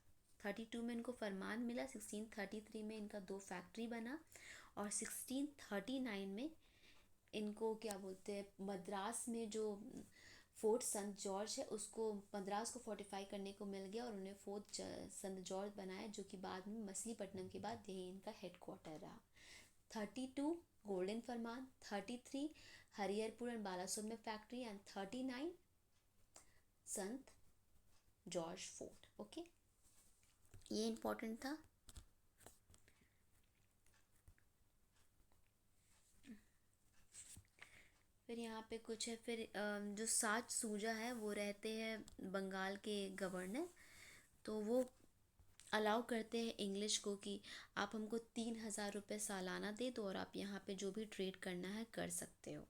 32 में इनको फरमान मिला, 1633 में इनका 2 फैक्ट्री बना। और 1639 में इनको क्या बोलते हैं, मद्रास में जो फोर्ट संत जॉर्ज है उसको, मद्रास को फोर्टिफाई करने को मिल गया और उन्हें फोर्ट संत जॉर्ज बनाया, जो कि बाद में मछलीपट्टनम के बाद यही इनका हेडक्वार्टर रहा। 32 golden Farman, 33 Hariharpur and Balasore में factory, and 39 Sant George fort. Okay, ये इंपॉर्टेंट था। फिर यहाँ पे कुछ है, फिर जो साज सूजा है वो रहते हैं बंगाल के गवर्नर, तो वो अलाउ करते हैं इंग्लिश को कि आप हमको 3000 रुपये सालाना दे दो और आप यहाँ पे जो भी ट्रेड करना है कर सकते हो।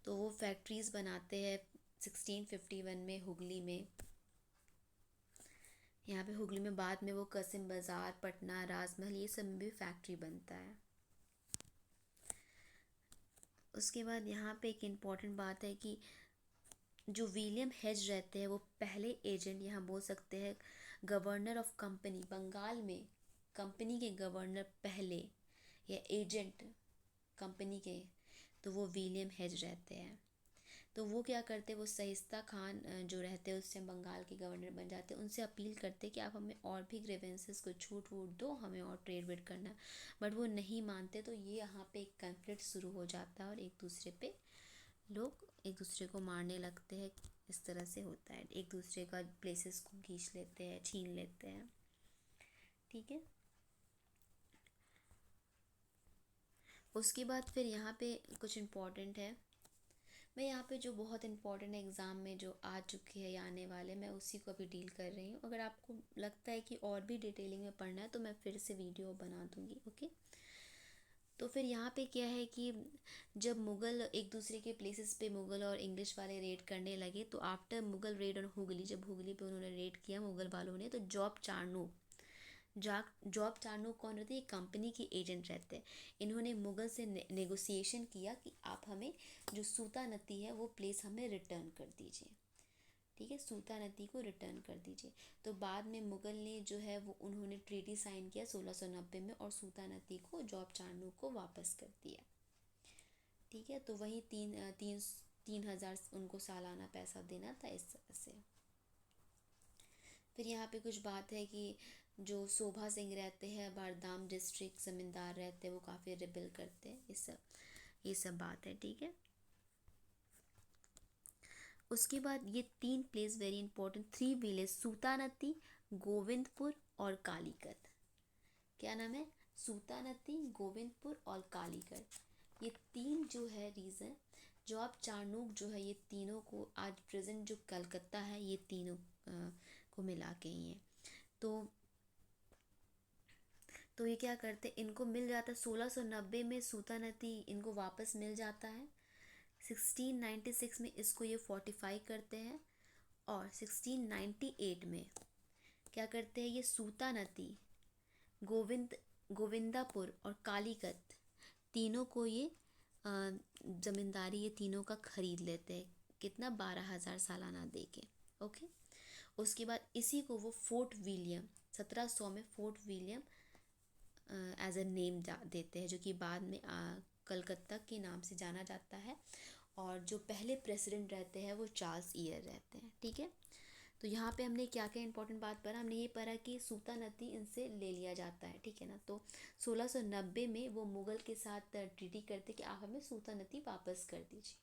तो वो फैक्ट्रीज बनाते हैं 1651 में हुगली में। यहाँ पे हुगली में बाद में वो कसिम बाज़ार, पटना, राजमहल, ये सब में भी फैक्ट्री बनता है। उसके बाद यहाँ पे एक इम्पॉर्टेंट बात है कि जो विलियम हेज रहते हैं वो पहले एजेंट, यहाँ बोल सकते हैं गवर्नर ऑफ कंपनी, बंगाल में कंपनी के गवर्नर पहले या एजेंट कंपनी के, तो वो विलियम हेज रहते हैं। तो वो क्या करते, वो शाइस्ता खान जो रहते हैं उस टाइम बंगाल के गवर्नर बन जाते हैं, उनसे अपील करते कि आप हमें और भी ग्रीवेंसेस को छूट वूट दो, हमें और ट्रेड वेड करना है। बट वो नहीं मानते, तो ये यहाँ पे एक कन्फ्लिक्ट शुरू हो जाता है और एक दूसरे पे लोग एक दूसरे को मारने लगते हैं। इस तरह से होता है, एक दूसरे का प्लेसेस को खींच लेते हैं, छीन लेते हैं। ठीक है। उसके बाद फिर यहाँ पे कुछ इम्पोर्टेंट है, मैं यहाँ पे जो बहुत इम्पोर्टेंट एग्ज़ाम में जो आ चुके हैं या आने वाले, मैं उसी को अभी डील कर रही हूँ। अगर आपको लगता है कि और भी डिटेलिंग में पढ़ना है तो मैं फिर से वीडियो बना दूँगी। ओके। तो फिर यहाँ पे क्या है कि जब मुग़ल एक दूसरे के प्लेसेस पे मुग़ल और इंग्लिश वाले रेड करने लगे, तो after Mughal red on Hooghly, जब हुगली पे उन्होंने रेड किया मुग़ल वालों ने, तो जॉब चार्नो कौन रहते हैं, कंपनी के एजेंट रहते हैं। इन्होंने मुग़ल से नेगोशिएशन किया कि आप हमें जो सूता नदी है वो प्लेस हमें रिटर्न कर दीजिए। ठीक है, सूता नदी को रिटर्न कर दीजिए। तो बाद में मुग़ल ने जो है वो उन्होंने ट्रीटी साइन किया 1690 में, और सूता नदी को जॉब चार्नो को वापस कर दिया। ठीक है, तो वही 3,000 उनको सालाना पैसा देना था, इस तरह से। फिर यहाँ पे कुछ बात है कि जो शोभा सिंह रहते हैं बारदाम डिस्ट्रिक्ट ज़मींदार रहते हैं, वो काफ़ी रिबेल करते हैं, ये सब बात है। ठीक है। उसके बाद ये 3 place very important, 3 village, Sutanuti, Govindpur और कालीकत। क्या नाम है, सूतानती, गोविंदपुर और कालीकत। ये 3 जो है रीज़न, जॉब चार्नूक जो है, ये तीनों को आज प्रेजेंट जो कलकत्ता है, ये तीनों को मिला के ही है। तो ये क्या करते, इनको मिल जाता है 1690 में, सूतानती इनको वापस मिल जाता है। 1696 में इसको ये फोर्टिफाई करते हैं, और 1698 में क्या करते हैं, ये सूतानती, गोविंदापुर और कालीकत तीनों को ये ज़मींदारी ये तीनों का खरीद लेते हैं। कितना, 12,000 सालाना दे के। ओके। उसके बाद इसी को वो फोर्ट विलियम 1700 में Fort William as a name देते हैं, जो कि बाद में कलकत्ता के नाम से जाना जाता है। और जो पहले प्रेसिडेंट रहते हैं वो चार्ल्स ईयर रहते हैं। ठीक है। तो यहाँ पे हमने क्या क्या इंपॉर्टेंट बात पढ़ा, हमने ये पढ़ा कि सूता नदी इनसे ले लिया जाता है। ठीक है ना। तो 1690 में वो मुग़ल के साथ ट्रीटी करते कि आप हमें सूता नदी वापस कर दीजिए,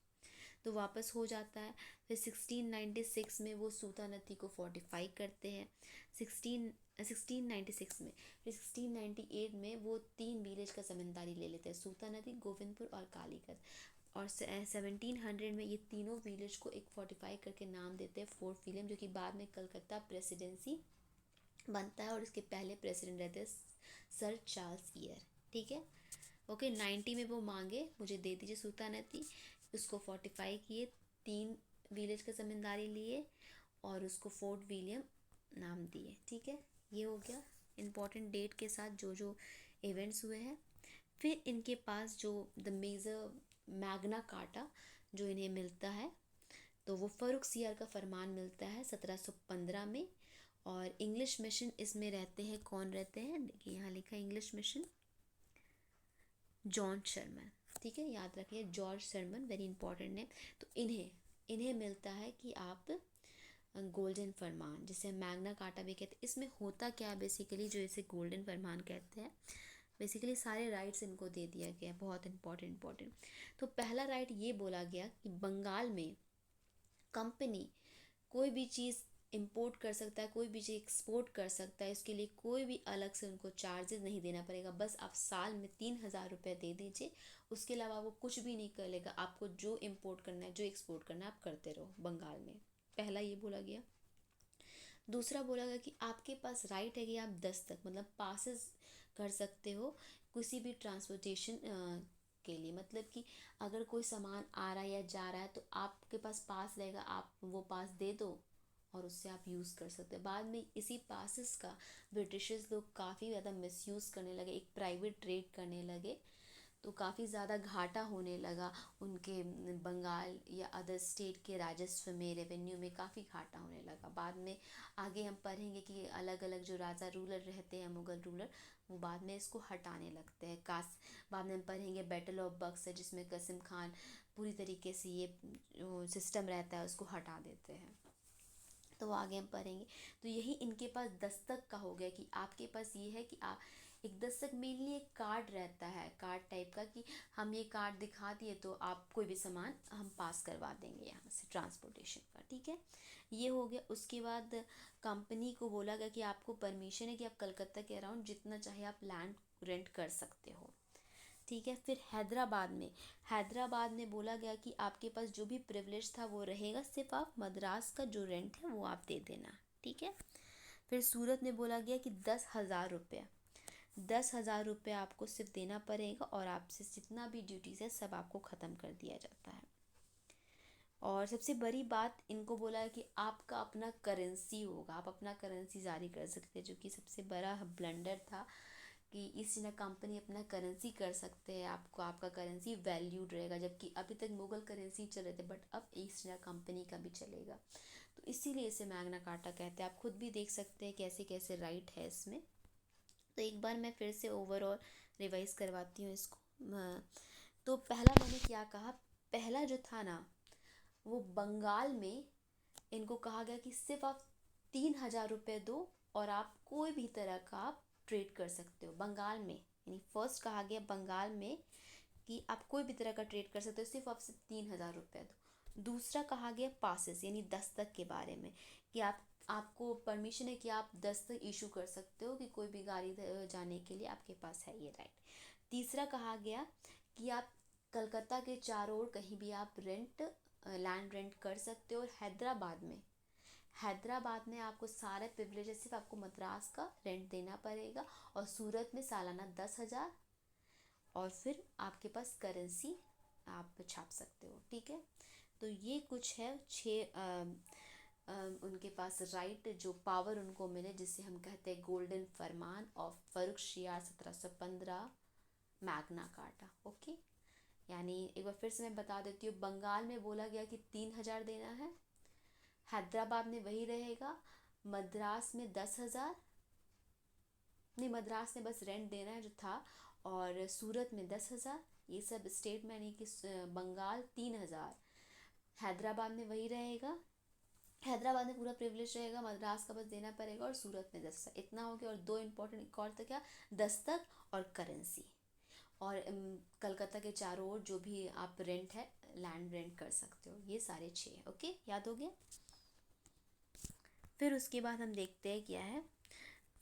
तो वापस हो जाता है। फिर 1696 में वो सूता नदी को फोर्टिफाई करते हैं, 1696 में। फिर 1698 में वो 3 विलेज का ज़मींदारी ले लेते हैं, सूता नदी, गोविंदपुर और कालीकत। और 1700 में ये तीनों विलेज को एक फोर्टिफाई करके नाम देते हैं फोर्ट विलियम, जो कि बाद में कलकत्ता प्रेसिडेंसी बनता है, और इसके पहले प्रेसिडेंट रहते हैं सर चार्ल्स ईयर। ठीक है। ओके। 90 में वो मांगे मुझे दे दीजिए सूता नदी, उसको फोर्टिफाई किए, 3 विलेज का ज़मींदारी लिए, और उसको फोर्ट विलियम नाम दिए। ठीक है। ये हो गया इम्पोर्टेंट डेट के साथ जो जो इवेंट्स हुए हैं। फिर इनके पास जो द मेजर मैग्ना कार्टा जो इन्हें मिलता है, तो वो फर्रुखसियार का फरमान मिलता है 1715 में। और इंग्लिश मिशन इसमें रहते हैं, कौन रहते हैं, देखिए यहाँ लिखा है इंग्लिश मिशन, जॉन शर्मन। ठीक है, याद रखिए George Sherman, very important name. तो इन्हें मिलता है कि आप गोल्डन फरमान, जिसे मैग्ना कार्टा भी कहते हैं। इसमें होता क्या है बेसिकली, जो इसे गोल्डन फरमान कहते हैं, बेसिकली सारे राइट्स इनको दे दिया गया, बहुत इंपॉर्टेंट। तो पहला राइट ये बोला गया कि बंगाल में कंपनी कोई भी चीज़ इंपोर्ट कर सकता है, कोई भी चीज़ एक्सपोर्ट कर सकता है, इसके लिए कोई भी अलग से उनको चार्जेस नहीं देना पड़ेगा। बस आप साल में 3,000 रुपये दे दीजिए, उसके अलावा वो कुछ भी नहीं करेगा। आपको जो इंपोर्ट करना है, जो एक्सपोर्ट करना है, आप करते रहो बंगाल में। पहला ये बोला गया। दूसरा बोला गया कि आपके पास राइट है कि आप दस्तक मतलब पासेस कर सकते हो किसी भी ट्रांसपोर्टेशन के लिए। मतलब कि अगर कोई सामान आ रहा है या जा रहा है, तो आपके पास पास रहेगा, आप वो पास दे दो और उससे आप यूज़ कर सकते हैं। बाद में इसी पासेस का ब्रिटिशर्स लोग काफ़ी ज़्यादा मिसयूज़ करने लगे, एक प्राइवेट ट्रेड करने लगे, तो काफ़ी ज़्यादा घाटा होने लगा उनके बंगाल या अदर स्टेट के राजस्व में, रेवेन्यू में काफ़ी घाटा होने लगा। बाद में आगे हम पढ़ेंगे कि अलग अलग जो राजा रूलर रहते हैं, मुग़ल रूलर, वो बाद में इसको हटाने लगते हैं। बाद में हम पढ़ेंगे बैटल ऑफ बक्सर, जिसमें कसिम खान पूरी तरीके से ये जो सिस्टम रहता है उसको हटा देते हैं। तो वो आगे हम पढ़ेंगे। तो यही इनके पास दस्तक का हो गया कि आपके पास ये है कि आप एक दस्तक मेनली एक कार्ड रहता है, कार्ड टाइप का, कि हम ये कार्ड दिखा दिए तो आप कोई भी सामान हम पास करवा देंगे यहाँ से, ट्रांसपोर्टेशन का, ठीक है। ये हो गया। उसके बाद कंपनी को बोला गया कि आपको परमिशन है कि आप कलकत्ता के अराउंड जितना चाहे आप लैंड रेंट कर सकते हो, ठीक है। फिर हैदराबाद में बोला गया कि आपके पास जो भी प्रिविलेज था वो रहेगा, सिर्फ आप मद्रास का जो रेंट है वो आप दे देना, ठीक है। फिर सूरत में बोला गया कि 10,000 रुपये, 10,000 रुपये आपको सिर्फ देना पड़ेगा और आपसे जितना भी ड्यूटीज़ है सब आपको ख़त्म कर दिया जाता है। और सबसे बड़ी बात इनको बोला है कि आपका अपना करेंसी होगा, आप अपना करेंसी जारी कर सकते हैं, जो कि सबसे बड़ा ब्लंडर था कि ईस्ट इंडिया कंपनी अपना करेंसी कर सकते हैं, आपको आपका करेंसी वैल्यूड रहेगा, जबकि अभी तक मुगल करेंसी चल रहे थे बट अब ईस्ट इंडिया कंपनी का भी चलेगा। तो इसीलिए इसे मैग्ना कार्टा कहते हैं। आप खुद भी देख सकते हैं कैसे कैसे राइट है इसमें। तो एक बार मैं फिर से ओवरऑल रिवाइज करवाती हूँ इसको। तो पहला मैंने क्या कहा, पहला जो था ना वो बंगाल में इनको कहा गया कि सिर्फ आप 3,000 रुपये दो और आप कोई भी तरह का आप ट्रेड कर सकते हो बंगाल में। यानी फर्स्ट कहा गया बंगाल में कि आप कोई भी तरह का ट्रेड कर सकते हो, सिर्फ आप सिर्फ 3,000 रुपये दो। दूसरा कहा गया पासेस यानी दस्तक के बारे में, कि आपको परमिशन है कि आप दस्तक इशू कर सकते हो कि कोई भी गाड़ी जाने के लिए आपके पास है ये राइट। तीसरा कहा गया कि आप कलकत्ता के चारों ओर कहीं भी आप लैंड रेंट कर सकते हो। और हैदराबाद में आपको सारे प्रिविलेज, सिर्फ आपको मद्रास का रेंट देना पड़ेगा। और सूरत में सालाना 10,000, और फिर आपके पास करेंसी आप छाप सकते हो, ठीक है। तो ये कुछ है उनके पास राइट, जो पावर उनको मिले, जिसे हम कहते हैं गोल्डन फरमान of Farrukhsiyar 1715 Magna Carta, okay. यानी एक बार फिर से मैं बता देती हूँ, बंगाल में बोला गया कि 3,000 देना है, हैदराबाद में वही रहेगा, मद्रास में 10,000, नहीं मद्रास में बस रेंट देना है जो था, और सूरत में 10,000, ये सब स्टेट में, यानी कि बंगाल 3,000, हैदराबाद में वही रहेगा, हैदराबाद में पूरा प्रिविलेज रहेगा, मद्रास का बस देना पड़ेगा, और सूरत में 10,000, इतना हो गया। और दो इम्पोर्टेंट एक और था क्या, दस्तक और करेंसी। और कलकत्ता के चारों ओर जो भी आप रेंट है लैंड रेंट कर सकते हो, ये सारे 6, ओके, याद हो गया। फिर उसके बाद हम देखते हैं क्या है।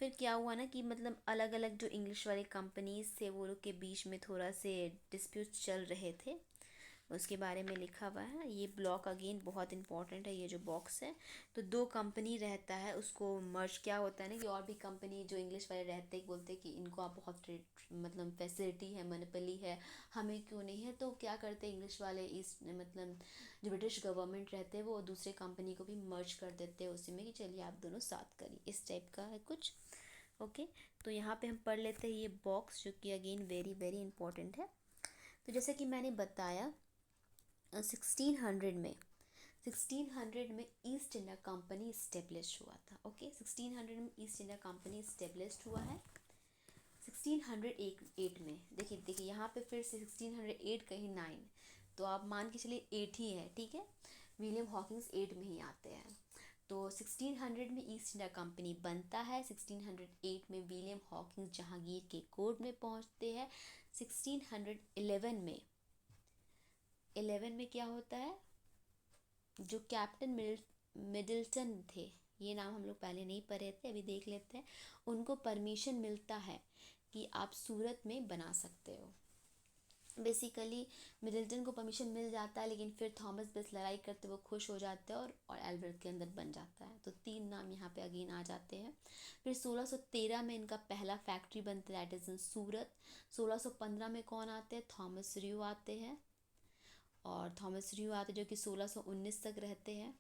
फिर क्या हुआ ना कि मतलब अलग अलग जो इंग्लिश वाले कंपनीज थे वो लोग के बीच में थोड़ा से डिस्प्यूट चल रहे थे, उसके बारे में लिखा हुआ है। ये ब्लॉक अगेन बहुत इंपॉर्टेंट है, ये जो बॉक्स है। तो दो कंपनी रहता है, उसको मर्ज क्या होता है ना कि और भी कंपनी जो इंग्लिश वाले रहते हैं बोलते हैं कि इनको आप बहुत मतलब फैसिलिटी है, मोनोपोली है, हमें क्यों नहीं है। तो क्या करते हैं इंग्लिश वाले, इस मतलब जो ब्रिटिश गवर्नमेंट रहते हैं वो दूसरे कंपनी को भी मर्ज कर देते हैं उसी में, कि चलिए आप दोनों साथ करिए, इस टाइप का है कुछ, ओके। तो यहाँ पे हम पढ़ लेते हैं ये बॉक्स, जो कि अगेन वेरी वेरी इंपॉर्टेंट है। तो जैसे कि मैंने बताया 1600 में ईस्ट इंडिया कंपनी इस्टेब्लिश हुआ था, ओके। 1600 में ईस्ट इंडिया कंपनी इस्टेब्लिश हुआ है। 1608 में देखिए यहाँ पे फिर से 1608 कहीं 9, तो आप मान के चलिए 8 ही है, ठीक है। विलियम हॉकिंस 8 में ही आते हैं। तो 1600 में ईस्ट इंडिया कंपनी बनता है, 1608 में विलियम हॉकिंस जहांगीर के कोर्ट में पहुंचते हैं। 1611 में क्या होता है, जो कैप्टन मिडल्टन थे, ये नाम हम लोग पहले नहीं पढ़े थे, अभी देख लेते हैं। उनको परमिशन मिलता है कि आप सूरत में बना सकते हो। बेसिकली मिडल्टन को परमिशन मिल जाता है, लेकिन फिर थॉमस बेस लड़ाई करते वो खुश हो जाते हैं और एल्बर्ट के अंदर बन जाता है। तो 3 नाम यहाँ पे अगेन आ जाते हैं। फिर 1613 में इनका पहला फैक्ट्री बनता है, दैट इज़ इन सूरत। 1615 में कौन आते हैं, थॉमस र्यू आते हैं, और थॉमस र्यू आते जो कि 1619 तक रहते हैं।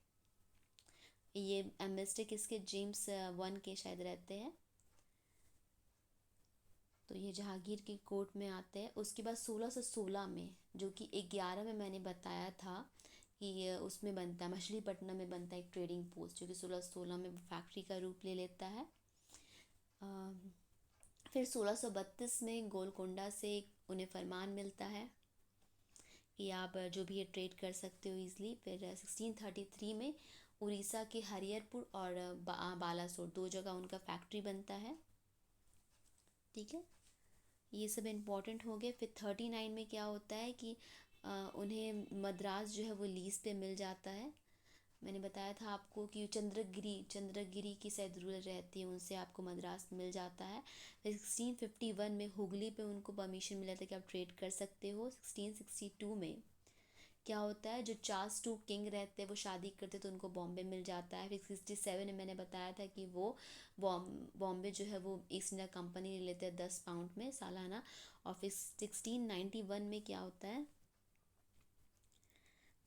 ये एमएसटी किसके, जेम्स वन के शायद रहते हैं। तो ये जहांगीर की कोर्ट में आते हैं। उसके बाद 1616 में, जो कि 11 में मैंने बताया था कि ये उसमें बनता है, मछलीपट्टनम में बनता है एक ट्रेडिंग पोस्ट, जो कि 1616 में फैक्ट्री का रूप ले लेता है। फिर 1632 में गोलकोंडा से उन्हें फरमान मिलता है कि आप जो भी है ट्रेड कर सकते हो ईज़िली। फिर 1633 में उड़ीसा के हरिहरपुर और बालासोर दो जगह उनका फैक्ट्री बनता है। ठीक है, ये सब इम्पोर्टेंट हो गए। फिर 39 में क्या होता है कि उन्हें मद्रास जो है वो लीज पे मिल जाता है। मैंने बताया था आपको कि चंद्रगिरी की शायद रूलर रहती है, उनसे आपको मद्रास मिल जाता है। फिर 1651 में हुगली पे उनको परमिशन मिला था कि आप ट्रेड कर सकते हो। 1662 में क्या होता है, जो चार्ल्स टू किंग रहते हैं वो शादी करते तो उनको बॉम्बे मिल जाता है। फिर 67 में मैंने बताया था कि वो बॉम्बे जो है वो ईस्ट इंडिया कंपनी ले लेते हैं 10 पाउंड में सालाना। और फिर 1691 में क्या होता है,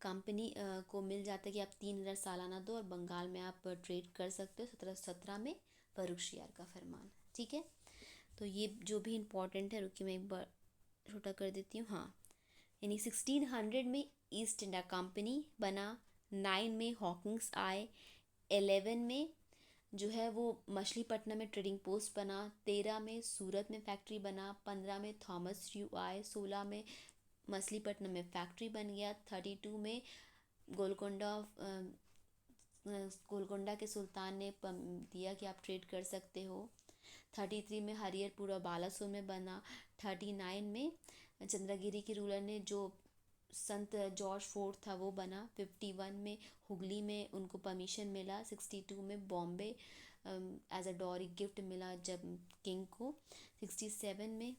कंपनी को मिल जाता है कि आप 3,000 सालाना दो और बंगाल में आप ट्रेड कर सकते हो। 1717 में फर्रुखशियार का फरमान। ठीक है, तो ये जो भी इम्पोर्टेंट है, रुकिए मैं एक बार छोटा कर देती हूँ। हाँ, यानी 1600 में ईस्ट इंडिया कंपनी बना, 9 में हॉकिंस आए, 11 में जो है वो मछलीपट्टनम में ट्रेडिंग पोस्ट बना, 13 में सूरत में फैक्ट्री बना, 15 में थॉमस ड्यू आए, 16 में मछलीपट्टनम में फैक्ट्री बन गया, 32 में गोलकोंडा गोलकोंडा के सुल्तान ने दिया कि आप ट्रेड कर सकते हो। 33 में हरिहरपुर और बालासोर में बना। 39 में चंद्रगिरी के रूलर ने जो संत जॉर्ज फोर्थ था वो बना। 51 में हुगली में उनको परमिशन मिला। 62 में Bombay as a dowry gift मिला जब किंग को। 67 में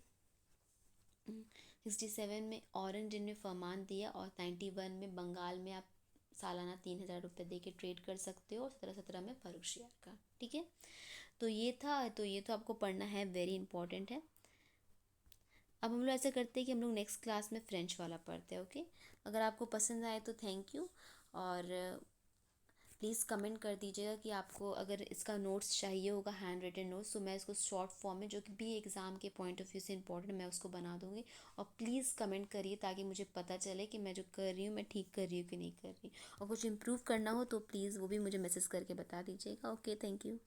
67 में औरंगजेब ने फरमान दिया। और 91 में बंगाल में आप सालाना 3,000 रुपये दे के ट्रेड कर सकते हो। और 1717 में फर्रुखशियार का। ठीक है, तो ये था, तो ये तो आपको पढ़ना है, वेरी इंपॉर्टेंट है। अब हम लोग ऐसा करते हैं कि हम लोग नेक्स्ट क्लास में फ्रेंच वाला पढ़ते हैं। ओके, अगर आपको पसंद आए तो थैंक यू। और प्लीज़ कमेंट कर दीजिएगा कि आपको अगर इसका नोट्स चाहिए होगा, हैंड रिटन नोट्स, तो मैं इसको शॉर्ट फॉर्म में, जो कि भी एग्ज़ाम के पॉइंट ऑफ व्यू से इंपॉर्टेंट, मैं उसको बना दूँगी। और प्लीज़ कमेंट करिए ताकि मुझे पता चले कि मैं जो कर रही हूँ मैं ठीक कर रही हूँ कि नहीं कर रही। और कुछ इम्प्रूव करना हो तो प्लीज़ वो भी मुझे मैसेज करके बता दीजिएगा। Okay, thank you.